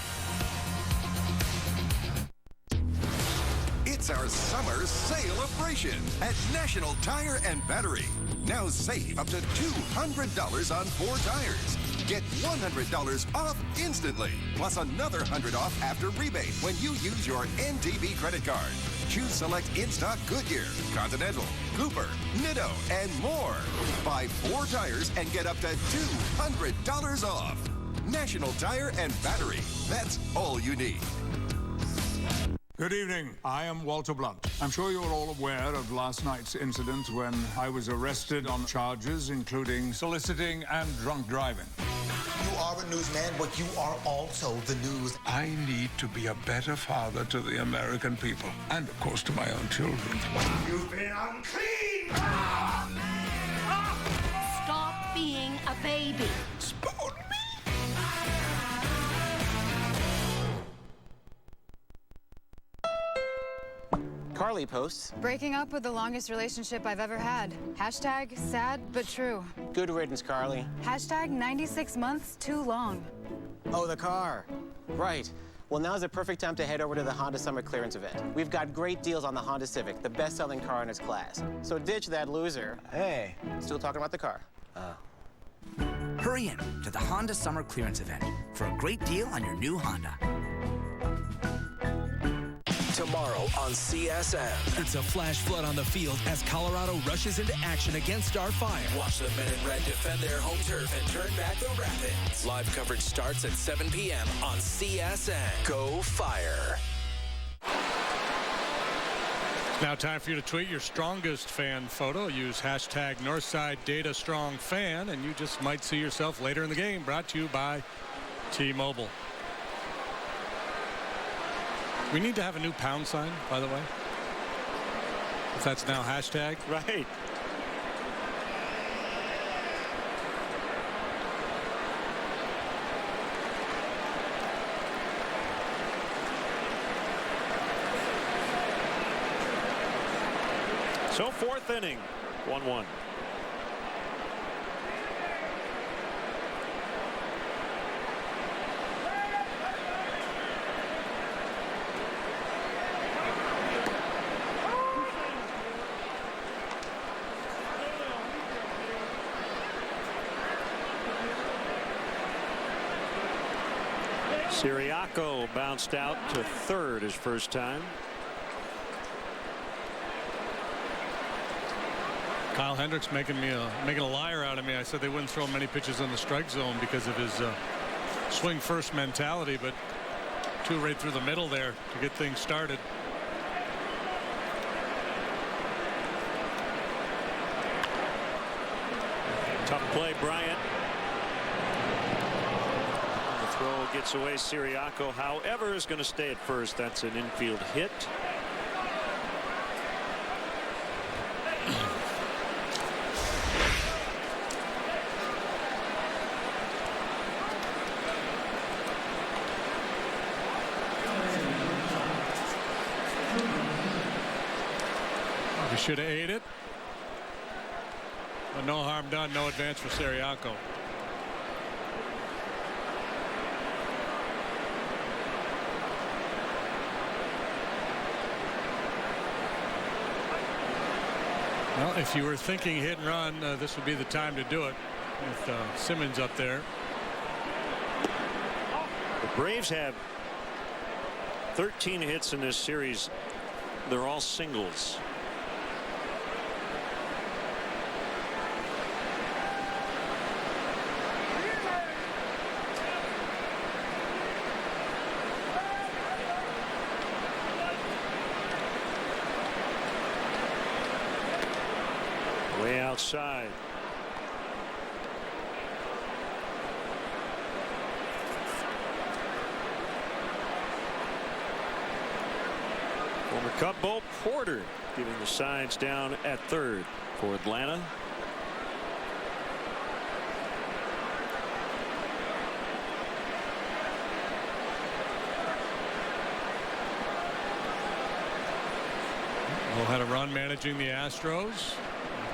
It's our summer sale-a-bration at National Tire and Battery. Now save up to $200 on 4 tires. Get $100 off instantly, plus another $100 off after rebate when you use your NTB credit card. Choose select in-stock Goodyear, Continental, Cooper, Nitto, and more. Buy 4 tires and get up to $200 off. National Tire and Battery. That's all you need. Good evening. I am Walter Blunt. I'm sure you're all aware of last night's incident when I was arrested on charges including soliciting and drunk driving. You are a newsman, but you are also the news. I need to be a better father to the American people and, of course, to my own children. You've been unclean! Stop being a baby. Spoon me! Carlos Carly posts. Breaking up with the longest relationship I've ever had. Hashtag sad but true. Good riddance, Carly. Hashtag 96 months too long. Oh, the car. Right. Well, now's the perfect time to head over to the Honda Summer Clearance event. We've got great deals on the Honda Civic, the best-selling car in its class. So ditch that loser. Hey. Still talking about the car. Hurry in to the Honda Summer Clearance event for a great deal on your new Honda. Tomorrow on CSN. It's a flash flood on the field as Colorado rushes into action against our Fire. Watch the Men in Red defend their home turf and turn back the Rapids. Live coverage starts at 7 p.m. on CSN. Go Fire. Now time for you to tweet your strongest fan photo. Use hashtag NorthsideDataStrongFan, and you just might see yourself later in the game. Brought to you by T-Mobile. We need to have a new pound sign, by the way. If that's now hashtag. Right. So fourth inning, 1-1. Siriaco bounced out to third his first time. Kyle Hendricks making a liar out of me. I said they wouldn't throw many pitches in the strike zone because of his swing first mentality, but two right through the middle there to get things started. Tough play, Bryant. The throw gets away. Siriaco, however, is going to stay at first. That's an infield hit. We should have ate it. But no harm done, no advance for Siriaco. Well, if you were thinking hit and run, this would be the time to do it with Simmons up there. The Braves have 13 hits in this series. They're all singles. Way outside. Former Cub Bo Porter giving the signs down at third for Atlanta. Bo had a run managing the Astros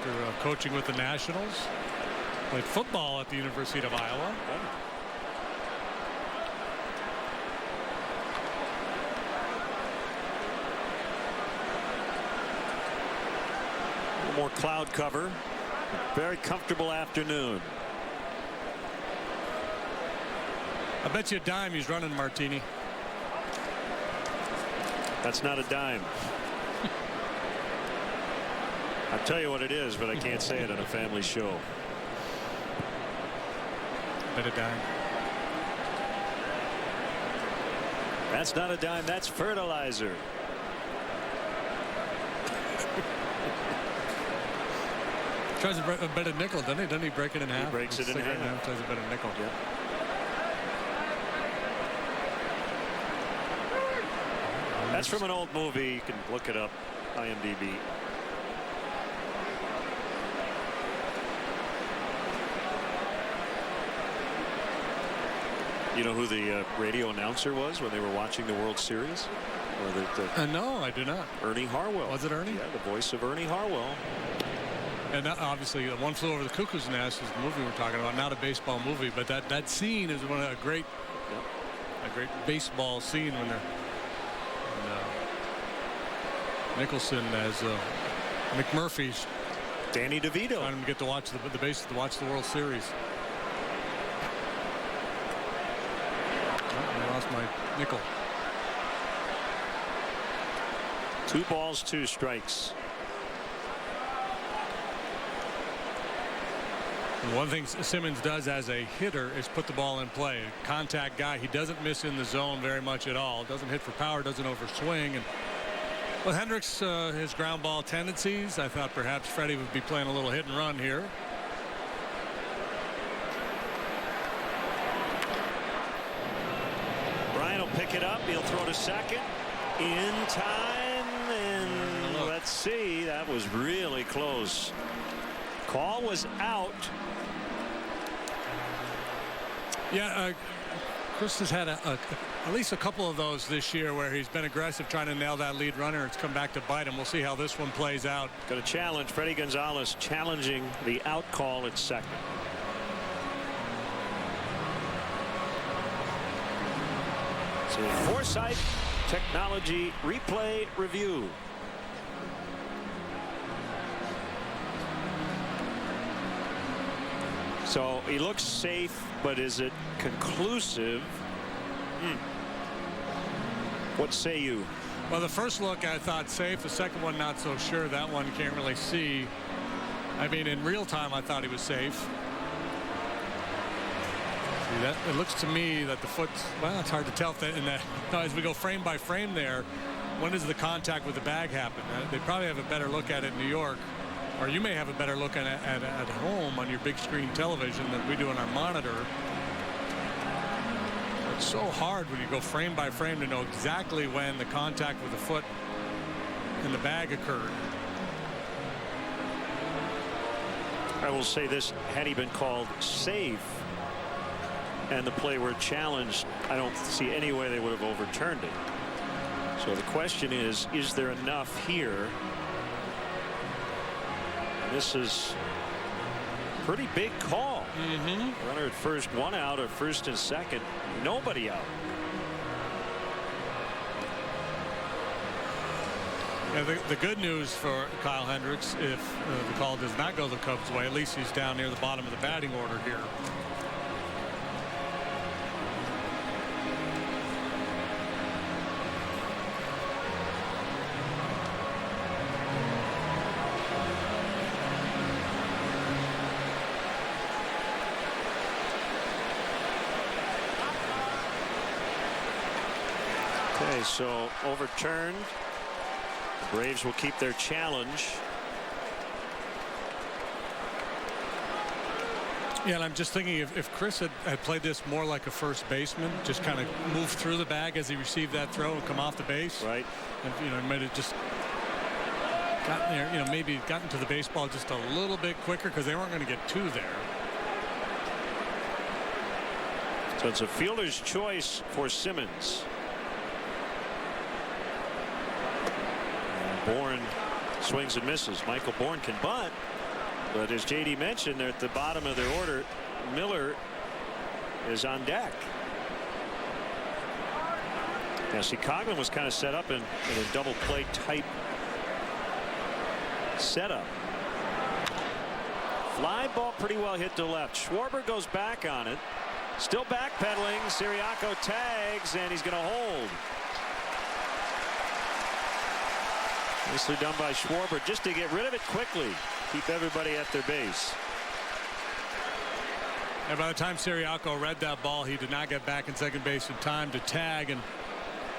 after coaching with the Nationals. Played football at the University of Iowa. A little more cloud cover. Very comfortable afternoon. I bet you a dime he's running Martini. That's not a dime. I'll tell you what it is, but I can't say it on a family show. Bet a dime. That's not a dime. That's fertilizer. Tries to bet a nickel, doesn't he? Doesn't he break it in half? He breaks it in half. Tries to bet a nickel. Yep. That's from an old movie. You can look it up. IMDb. You know who the radio announcer was when they were watching the World Series? Or no, I do not. Ernie Harwell. Was it Ernie? Yeah, the voice of Ernie Harwell. And obviously, One Flew Over the Cuckoo's Nest is the movie we're talking about, not a baseball movie, but that scene is a great baseball scene when they're Nicholson as McMurphy's Danny DeVito trying to get to watch the World Series. I lost my nickel. 2 balls, 2 strikes. And one thing Simmons does as a hitter is put the ball in play. Contact guy. He doesn't miss in the zone very much at all. Doesn't hit for power. Doesn't overswing. And with Hendricks, his ground ball tendencies, I thought perhaps Freddie would be playing a little hit and run here. Bryant will pick it up. He'll throw to second. In time. And let's see. That was really close. Call was out. Yeah, Chris has had at least a couple of those this year where he's been aggressive trying to nail that lead runner. It's come back to bite him. We'll see how this one plays out. Going to challenge Freddie Gonzalez, challenging the out call at second. So Foresight Technology replay review. So he looks safe, but is it conclusive? What say you? Well, the first look I thought safe. The second one not so sure. That one can't really see. I mean, in real time I thought he was safe. See that? It looks to me that the foot's, well, it's hard to tell if that in that as we go frame by frame there. When does the contact with the bag happen? They probably have a better look at it in New York. Or you may have a better look at home on your big screen television than we do on our monitor. It's so hard when you go frame by frame to know exactly when the contact with the foot and the bag occurred. I will say this, had he been called safe and the play were challenged, I don't see any way they would have overturned it. So the question is there enough here? This is a pretty big call. Runner at first, 1 out, or first and second, nobody out. Yeah, the good news for Kyle Hendricks, if the call does not go the Cubs' way, at least he's down near the bottom of the batting order here. Okay, so overturned. The Braves will keep their challenge. Yeah, and I'm just thinking if Chris had played this more like a first baseman, just kind of moved through the bag as he received that throw and come off the base. Right. And might have just gotten there, maybe gotten to the baseball just a little bit quicker because they weren't going to get 2 there. So it's a fielder's choice for Simmons. Bourne swings and misses. Michael Bourne can bunt, but as JD mentioned, they're at the bottom of their order. Miller is on deck. Now, see, Coghlan was kind of set up in a double play type setup. Fly ball pretty well hit to left. Schwarber goes back on it. Still backpedaling. Siriaco tags, and he's going to hold. Nicely done by Schwarber just to get rid of it quickly. Keep everybody at their base. And by the time Siriaco read that ball, he did not get back in second base in time to tag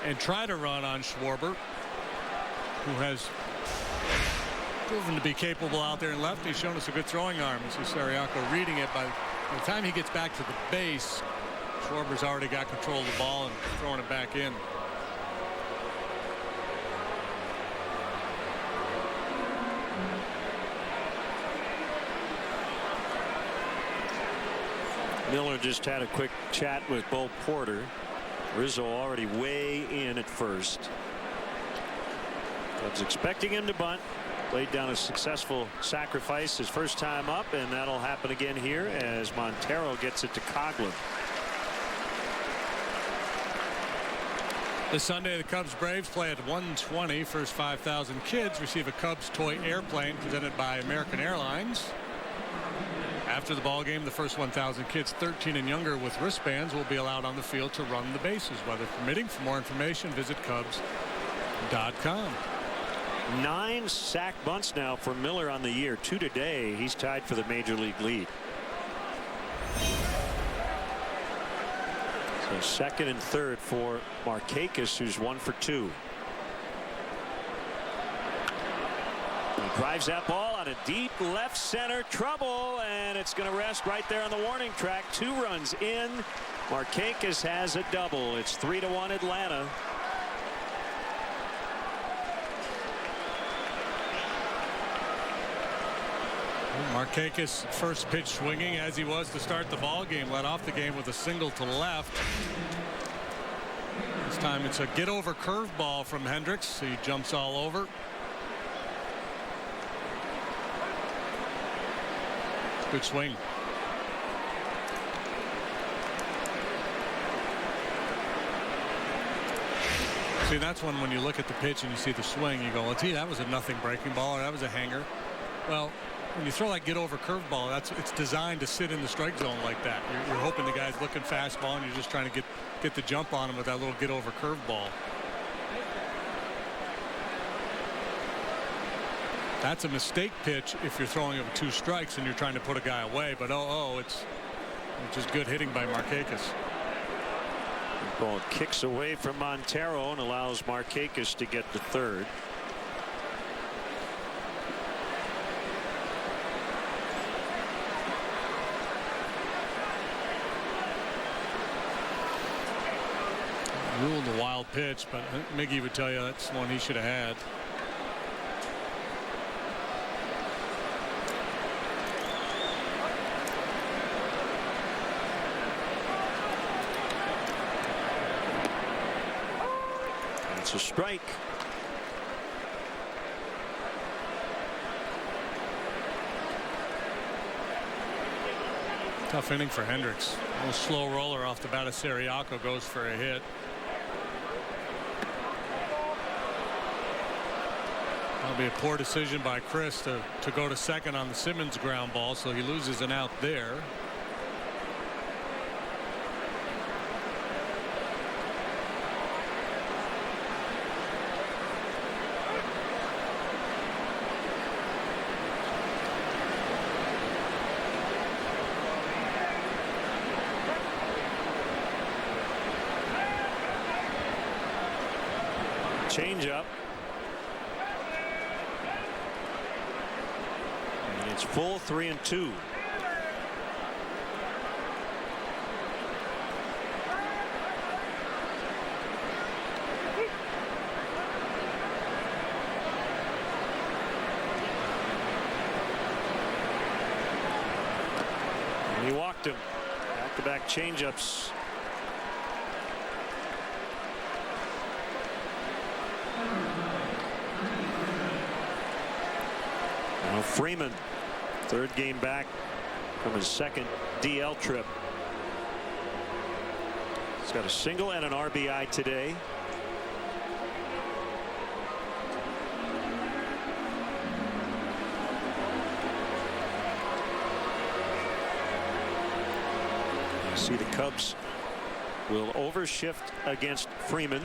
and try to run on Schwarber, who has proven to be capable out there in left. He's shown us a good throwing arm. You see Siriaco reading it. By the time he gets back to the base, Schwarber's already got control of the ball and throwing it back in. Miller just had a quick chat with Bo Porter. Rizzo already way in at first. Cubs expecting him to bunt. Laid down a successful sacrifice his first time up, and that'll happen again here as Montero gets it to Coghlan. This Sunday, the Cubs-Braves play at 1:20. First 5,000 kids receive a Cubs toy airplane presented by American Airlines. After the ball game, the first 1,000 kids 13 and younger with wristbands will be allowed on the field to run the bases, weather permitting. For more information, visit Cubs.com. 9 sack bunts now for Miller on the year. 2 today. He's tied for the major league lead. So second and third for Markakis, who's 1 for 2. He drives that ball on a deep left center, trouble, and it's going to rest right there on the warning track. 2 runs in. Markakis has a double. It's 3-1 Atlanta. Markakis first pitch swinging as he was to start the ball game. Led off the game with a single to left. This time it's a get over curveball from Hendricks. He jumps all over. Good swing. See, that's when you look at the pitch and you see the swing, you go, well, gee, that was a nothing breaking ball, or that was a hanger. Well, when you throw that get over curveball, it's designed to sit in the strike zone like that. You're hoping the guy's looking fastball and you're just trying to get the jump on him with that little get over curveball. That's a mistake pitch if you're throwing it with 2 strikes and you're trying to put a guy away. But it's just good hitting by Markakis. The ball kicks away from Montero and allows Markakis to get to third. Ruled a wild pitch, but Miggy would tell you that's one he should have had. It's a strike. Tough inning for Hendricks. A little slow roller off the bat of Seriaco goes for a hit. That'll be a poor decision by Chris to go to second on the Simmons ground ball, so he loses an out there. Change up. And it's full 3-2. And he walked him. Back-to-back change-ups. Now Freeman, third game back from his second DL trip. He's got a single and an RBI today. You see the Cubs will overshift against Freeman.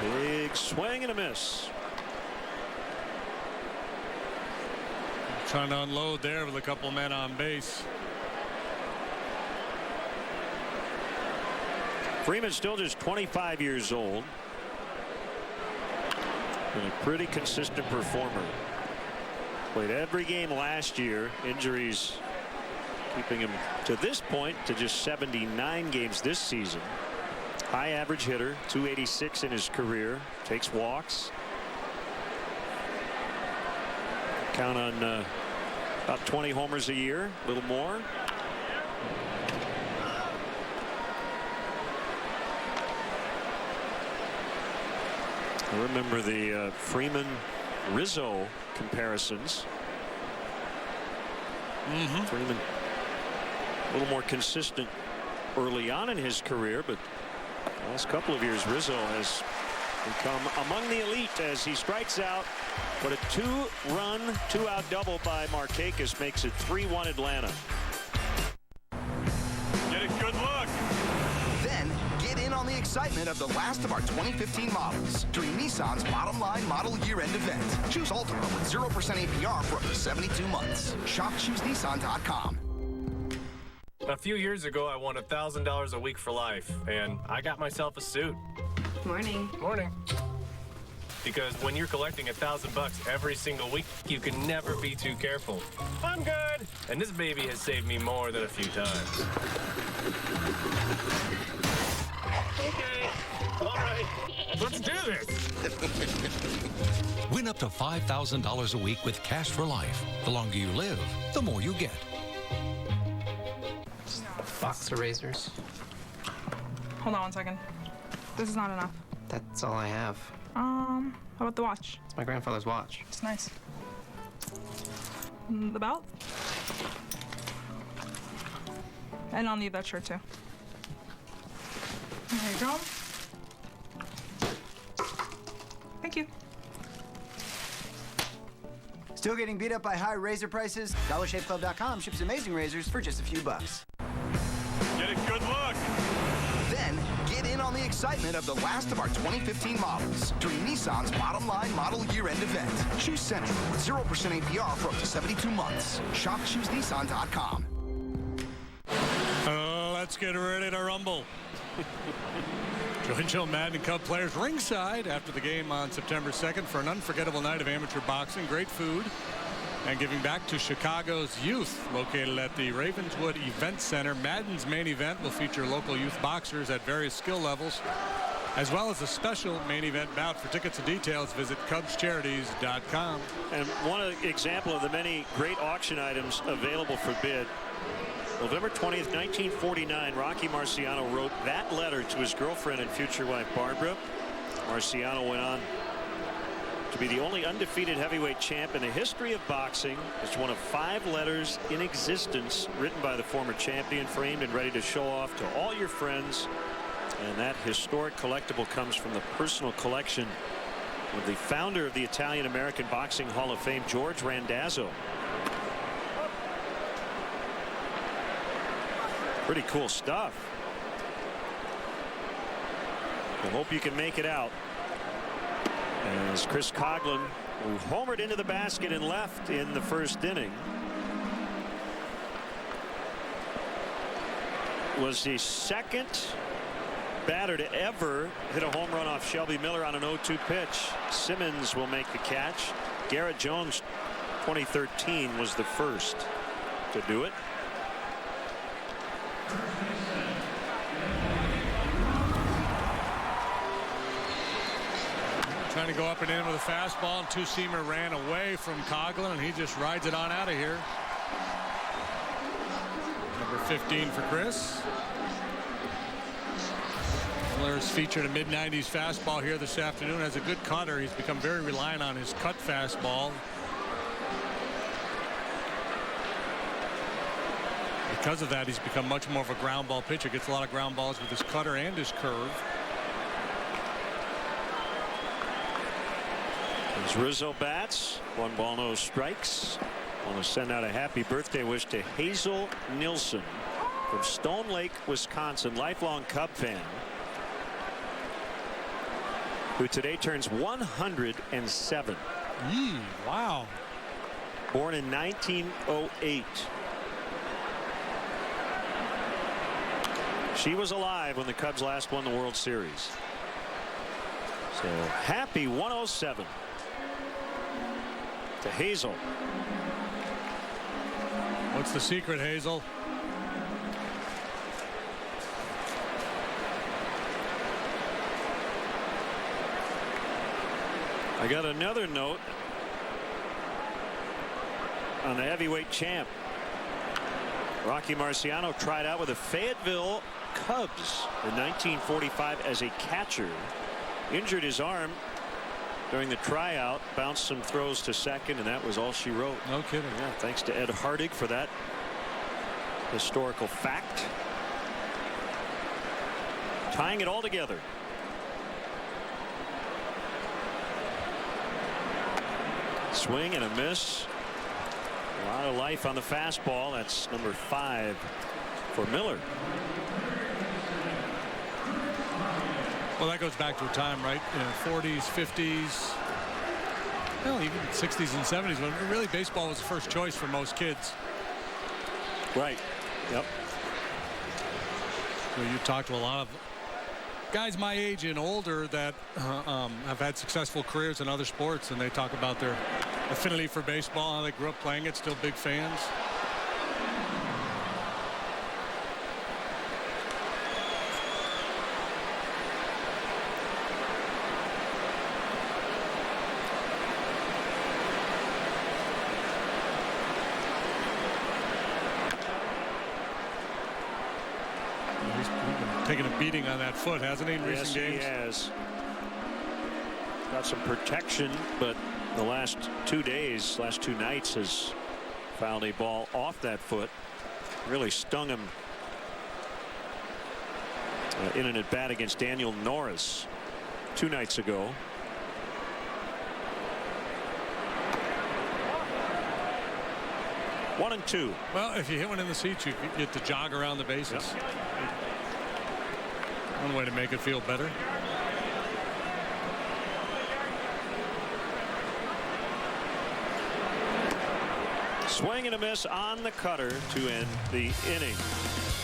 Big swing and a miss. Trying to unload there with a couple men on base. Freeman's still just 25 years old. And a pretty consistent performer. Played every game last year. Injuries keeping him to this point to just 79 games this season. High average hitter, 286 in his career. Takes walks. Count on about 20 homers a year, a little more. I remember the Freeman-Rizzo comparisons. Freeman a little more consistent early on in his career, but the last couple of years Rizzo has become among the elite as he strikes out. But a 2-run, 2-out double by Markakis makes it 3-1 Atlanta. Get a good look. Then get in on the excitement of the last of our 2015 models during Nissan's Bottom Line Model Year-End event. Choose Altima with 0% APR for up to 72 months. Shop ChooseNissan.com. A few years ago, I won $1,000 a week for life, and I got myself a suit. Morning. Morning. Because when you're collecting $1,000 every single week, you can never be too careful. I'm good. And this baby has saved me more than a few times. Okay. All right. Let's do this. Win up to $5,000 a week with Cash for Life. The longer you live, the more you get. Box of razors. Hold on 1 second. This is not enough. That's all I have. How about the watch? It's my grandfather's watch. It's nice. The belt? And I'll need that shirt too. There you go. Thank you. Still getting beat up by high razor prices? DollarShaveClub.com ships amazing razors for just a few bucks. Get a good look. Then get in on the excitement of the last of our 2015 models during Nissan's Bottom Line Model Year-End event. Choose Central with 0% APR for up to 72 months. Shop ChooseNissan.com. Let's get ready to rumble. Join Joe Madden and Cub players ringside after the game on September 2nd for an unforgettable night of amateur boxing, great food, and giving back to Chicago's youth. Located at the Ravenswood Event Center, Madden's main event will feature local youth boxers at various skill levels, as well as a special main event bout. For tickets and details, visit CubsCharities.com. And one example of the many great auction items available for bid. November 20th, 1949, Rocky Marciano wrote that letter to his girlfriend and future wife, Barbara. Marciano went on to be the only undefeated heavyweight champ in the history of boxing. It's one of 5 letters in existence written by the former champion, framed and ready to show off to all your friends. And that historic collectible comes from the personal collection of the founder of the Italian-American Boxing Hall of Fame, George Randazzo. Pretty cool stuff. I hope you can make it out. As Chris Coughlin, who homered into the basket and left in the first inning, was the second batter to ever hit a home run off Shelby Miller on an 0-2 pitch. Simmons will make the catch. Garrett Jones, 2013, was the first to do it. Trying to go up and in with a fastball, and two-seamer ran away from Coughlin, and he just rides it on out of here. Number 15 for Chris. Miller's featured a mid-90s fastball here this afternoon. Has a good cutter. He's become very reliant on his cut fastball. Because of that, he's become much more of a ground ball pitcher. Gets a lot of ground balls with his cutter and his curve. As Rizzo bats, 1 ball, no strikes. I want to send out a happy birthday wish to Hazel Nilsson from Stone Lake, Wisconsin, lifelong Cub fan, who today turns 107. Wow. Born in 1908. She was alive when the Cubs last won the World Series. So Happy 107 to Hazel. What's the secret, Hazel? I got another note on the heavyweight champ. Rocky Marciano tried out with the Fayetteville Cubs in 1945 as a catcher. Injured his arm during the tryout, bounced some throws to second, and that was all she wrote. No kidding. Yeah, thanks to Ed Hardig for that historical fact. Tying it all together. Swing and a miss. A lot of life on the fastball. That's number 5 for Miller. Well, that goes back to a time, right? 40s, 50s, well, even 60s and 70s, when really baseball was the first choice for most kids. Right. Yep. So you talk to a lot of guys my age and older that have had successful careers in other sports, and they talk about their affinity for baseball, how they grew up playing it, still big fans. He's been taking a beating on that foot, hasn't he, in recent games? Yes, he has. Got some protection, but the last 2 days, last 2 nights, has fouled a ball off that foot. Really stung him in an at-bat against Daniel Norris 2 nights ago. One and two. Well, if you hit one in the seats, you get to jog around the bases. Yep. One way to make it feel better. Swing and a miss on the cutter to end the inning.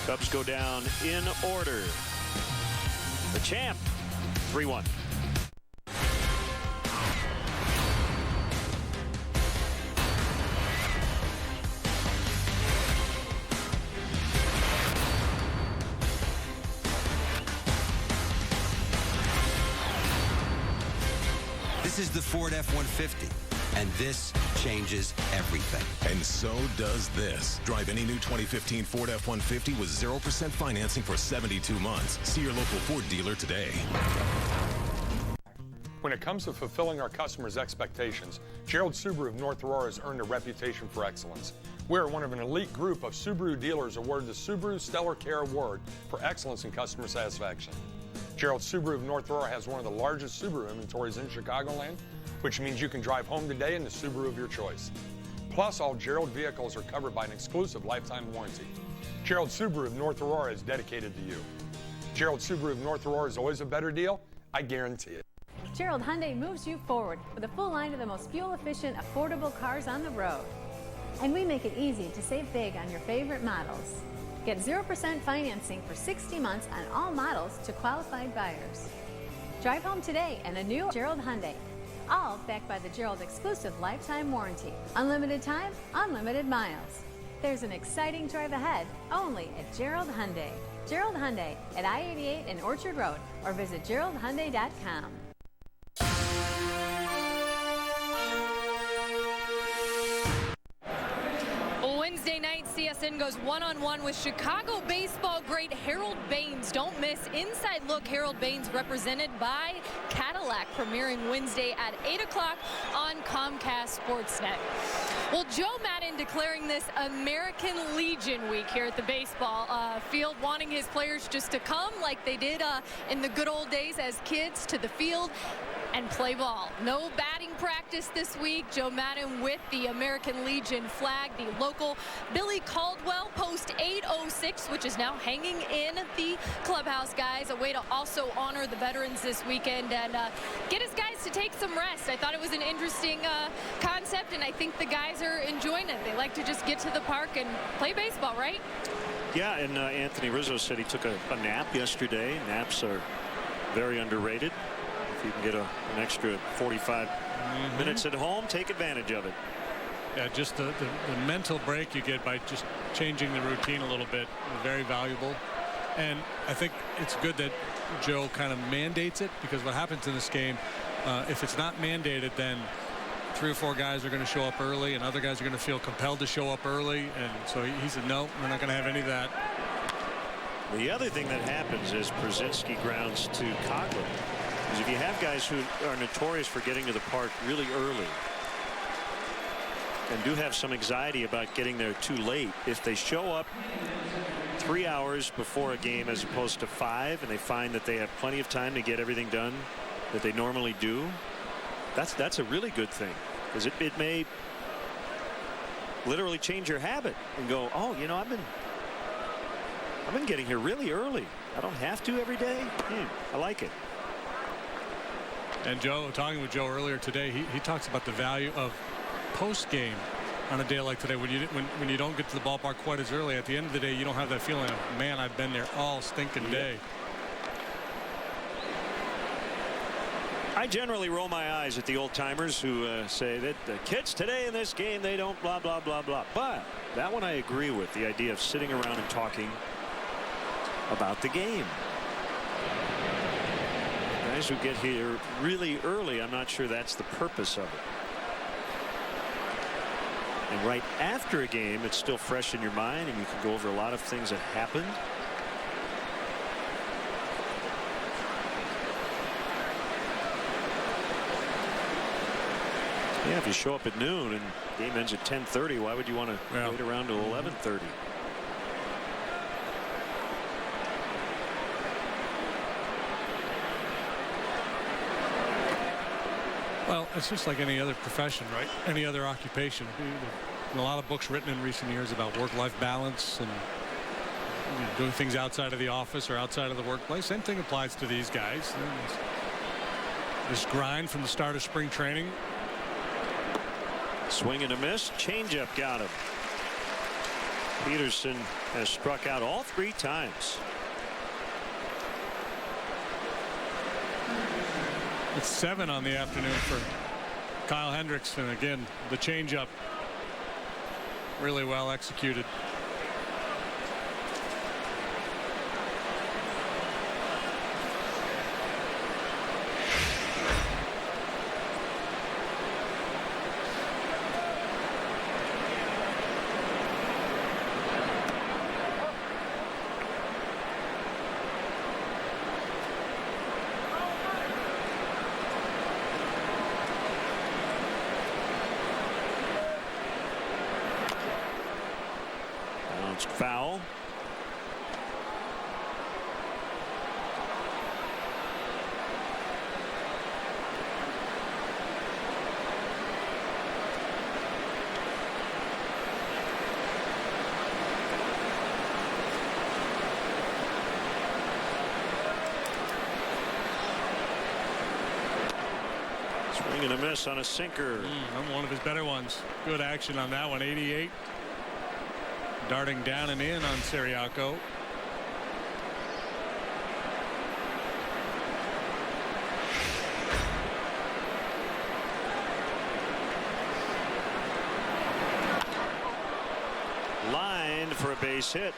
Cubs go down in order. The champ, 3-1. This is the Ford F-150, and this changes everything. And so does this. Drive any new 2015 Ford F-150 with 0% financing for 72 months. See your local Ford dealer today. When it comes to fulfilling our customers' expectations, Gerald Subaru of North Aurora has earned a reputation for excellence. We are one of an elite group of Subaru dealers awarded the Subaru Stellar Care Award for excellence in customer satisfaction. Gerald Subaru of North Aurora has one of the largest Subaru inventories in Chicagoland, which means you can drive home today in the Subaru of your choice. Plus, all Gerald vehicles are covered by an exclusive lifetime warranty. Gerald Subaru of North Aurora is dedicated to you. Gerald Subaru of North Aurora is always a better deal, I guarantee it. Gerald Hyundai moves you forward with a full line of the most fuel-efficient, affordable cars on the road. And we make it easy to save big on your favorite models. Get 0% financing for 60 months on all models to qualified buyers. Drive home today in a new Gerald Hyundai. All backed by the Gerald exclusive lifetime warranty. Unlimited time, unlimited miles. There's an exciting drive ahead only at Gerald Hyundai. Gerald Hyundai at I-88 and Orchard Road, or visit GeraldHyundai.com. Wednesday night, CSN goes one-on-one with Chicago baseball great Harold Baines. Don't miss Inside Look Harold Baines, represented by Cadillac, premiering Wednesday at 8 o'clock on Comcast Sportsnet. Well, Joe Madden declaring this American Legion week here at the baseball field, wanting his players just to come like they did in the good old days as kids to the field and play ball. No batting practice this week. Joe Madden with the American Legion flag. The local Billy Caldwell post 806, which is now hanging in the clubhouse, guys. A way to also honor the veterans this weekend and get his guys to take some rest. I thought it was an interesting concept, and I think the guys are enjoying it. They like to just get to the park and play baseball, right? Yeah, and Anthony Rizzo said he took a nap yesterday. Naps are very underrated. If you can get an extra 45 minutes at home, take advantage of it. Yeah, just the mental break you get by just changing the routine a little bit is very valuable. And I think it's good that Joe kind of mandates it, because what happens in this game, if it's not mandated, then 3 or 4 guys are going to show up early and other guys are going to feel compelled to show up early. And so he said, no, we're not going to have any of that. The other thing that happens is Brzezinski grounds to Coughlin. Because if you have guys who are notorious for getting to the park really early and do have some anxiety about getting there too late, if they show up 3 hours before a game as opposed to 5, and they find that they have plenty of time to get everything done that they normally do, that's a really good thing, because it may literally change your habit and go, oh, you know, I've been getting here really early. I don't have to every day. I like it. And Joe, talking with Joe earlier today, he talks about the value of post game on a day like today, when you don't get to the ballpark quite as early. At the end of the day, you don't have that feeling of, man, I've been there all stinking day. I generally roll my eyes at the old timers who say that the kids today in this game, they don't blah blah blah blah. But that one I agree with, the idea of sitting around and talking about the game. Guys who get here really early, I'm not sure that's the purpose of it. And right after a game, it's still fresh in your mind, and you can go over a lot of things that happened. Yeah, if you show up at noon and game ends at 10:30, why would you want to wait around till 11:30? Well, it's just like any other profession, right? Any other occupation. A lot of books written in recent years about work-life balance and doing things outside of the office or outside of the workplace. Same thing applies to these guys. This grind from the start of spring training. Swing and a miss. Changeup got him. Peterson has struck out all 3 times. It's 7 on the afternoon for Kyle Hendricks, and again, the changeup really well executed. Foul. Swing and a miss on a sinker. One of his better ones. Good action on that one. 88. Darting down and in on Ciriaco. Lined for a base hit.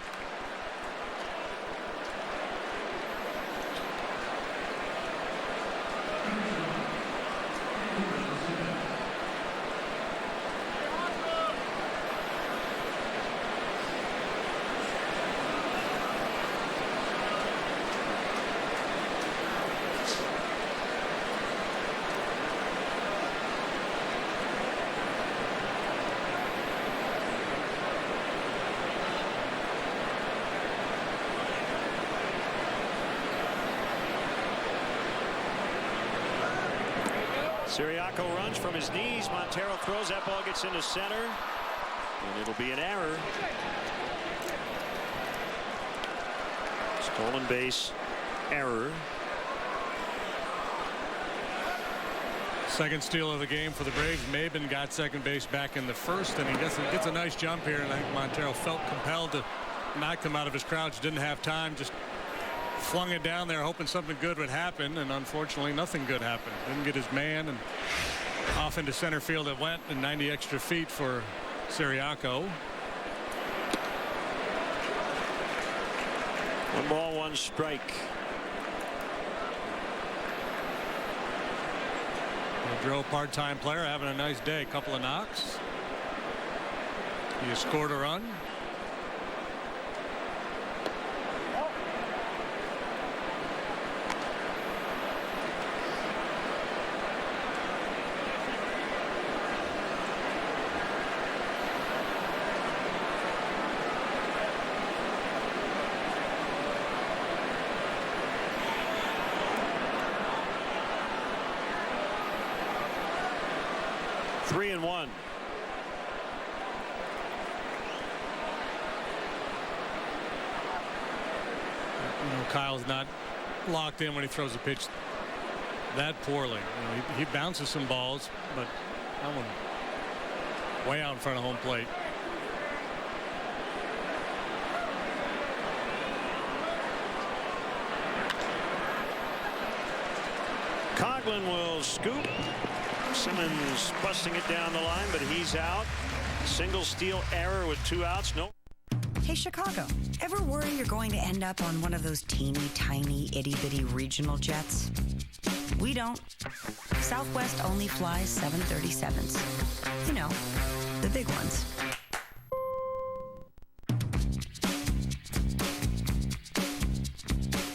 Ciriaco runs from his knees. Montero throws. That ball gets into center, and it'll be an error. Stolen base error. Second steal of the game for the Braves. Maben got second base back in the first, and he gets a nice jump here, and I think Montero felt compelled to not come out of his crouch. Didn't have time. Just flung it down there hoping something good would happen, and unfortunately nothing good happened. Didn't get his man, and off into center field it went, and 90 extra feet for Siriaco. 1 ball, 1 strike. Joe, part-time player, having a nice day. Couple of knocks. He scored a run. Three and one. Kyle's not locked in when he throws a pitch that poorly. He bounces some balls, but that one way out in front of home plate. Coughlin will scoop. Simmons busting it down the line, but he's out. Single steal error with 2 outs. No. Hey, Chicago, ever worry you're going to end up on one of those teeny tiny itty bitty regional jets? We don't. Southwest only flies 737s. You know, the big ones.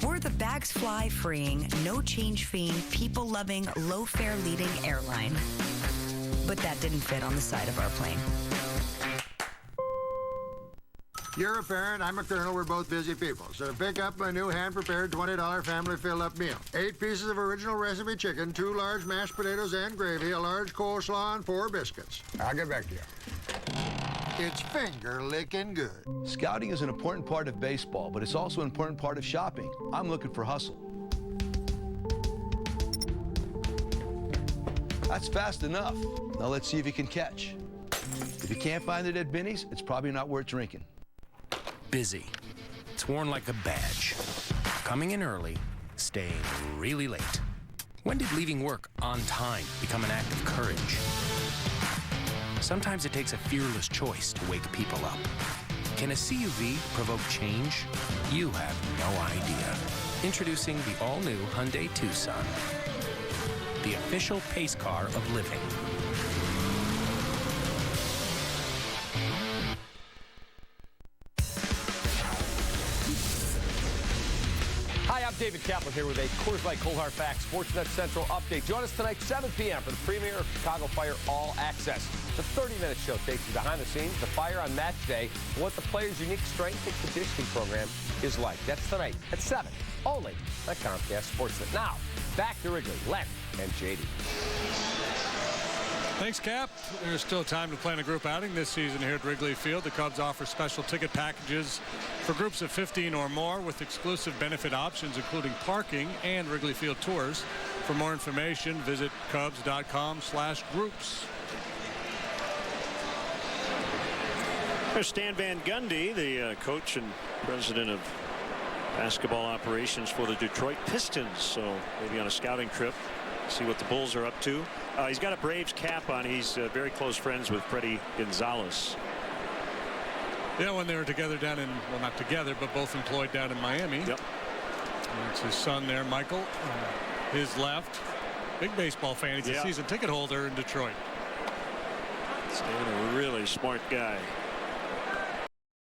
We're the bags fly freeing, no change feeing, people loving, low fare leading airline. But that didn't fit on the side of our plane. You're a parent, I'm a colonel, we're both busy people. So pick up my new hand-prepared $20 family fill-up meal. 8 pieces of original recipe chicken, 2 large mashed potatoes and gravy, a large coleslaw, and 4 biscuits. I'll get back to you. It's finger-licking good. Scouting is an important part of baseball, but it's also an important part of shopping. I'm looking for hustle. That's fast enough. Now let's see if you can catch. If you can't find it at Binny's, it's probably not worth drinking. Busy. It's worn like a badge. Coming in early, staying really late. When did leaving work on time become an act of courage? Sometimes it takes a fearless choice to wake people up. Can a CUV provoke change? You have no idea. Introducing the all-new Hyundai Tucson, the official pace car of living. Hi, I'm David Kaplan here with a Coors Light Cold Hard Facts Sportsnet Central update. Join us tonight, 7 p.m. for the premiere of Chicago Fire All Access. It's a 30-minute show takes you behind the scenes, the Fire on match day, and what the players' unique strength and conditioning program is like. That's tonight at 7, only on Comcast Sportsnet. Now, back to Wrigley, Len and JD. Thanks, Cap. There's still time to plan a group outing this season here at Wrigley Field. The Cubs offer special ticket packages for groups of 15 or more with exclusive benefit options, including parking and Wrigley Field tours. For more information, visit Cubs.com/groups. There's Stan Van Gundy, the coach and president of basketball operations for the Detroit Pistons. So maybe on a scouting trip, see what the Bulls are up to. He's got a Braves cap on. He's very close friends with Freddie Gonzalez. Yeah, when they were together down in, well, not together, but both employed down in Miami. Yep. And it's his son there, Michael, his left. Big baseball fan. He's a season ticket holder in Detroit. Stan, a really smart guy.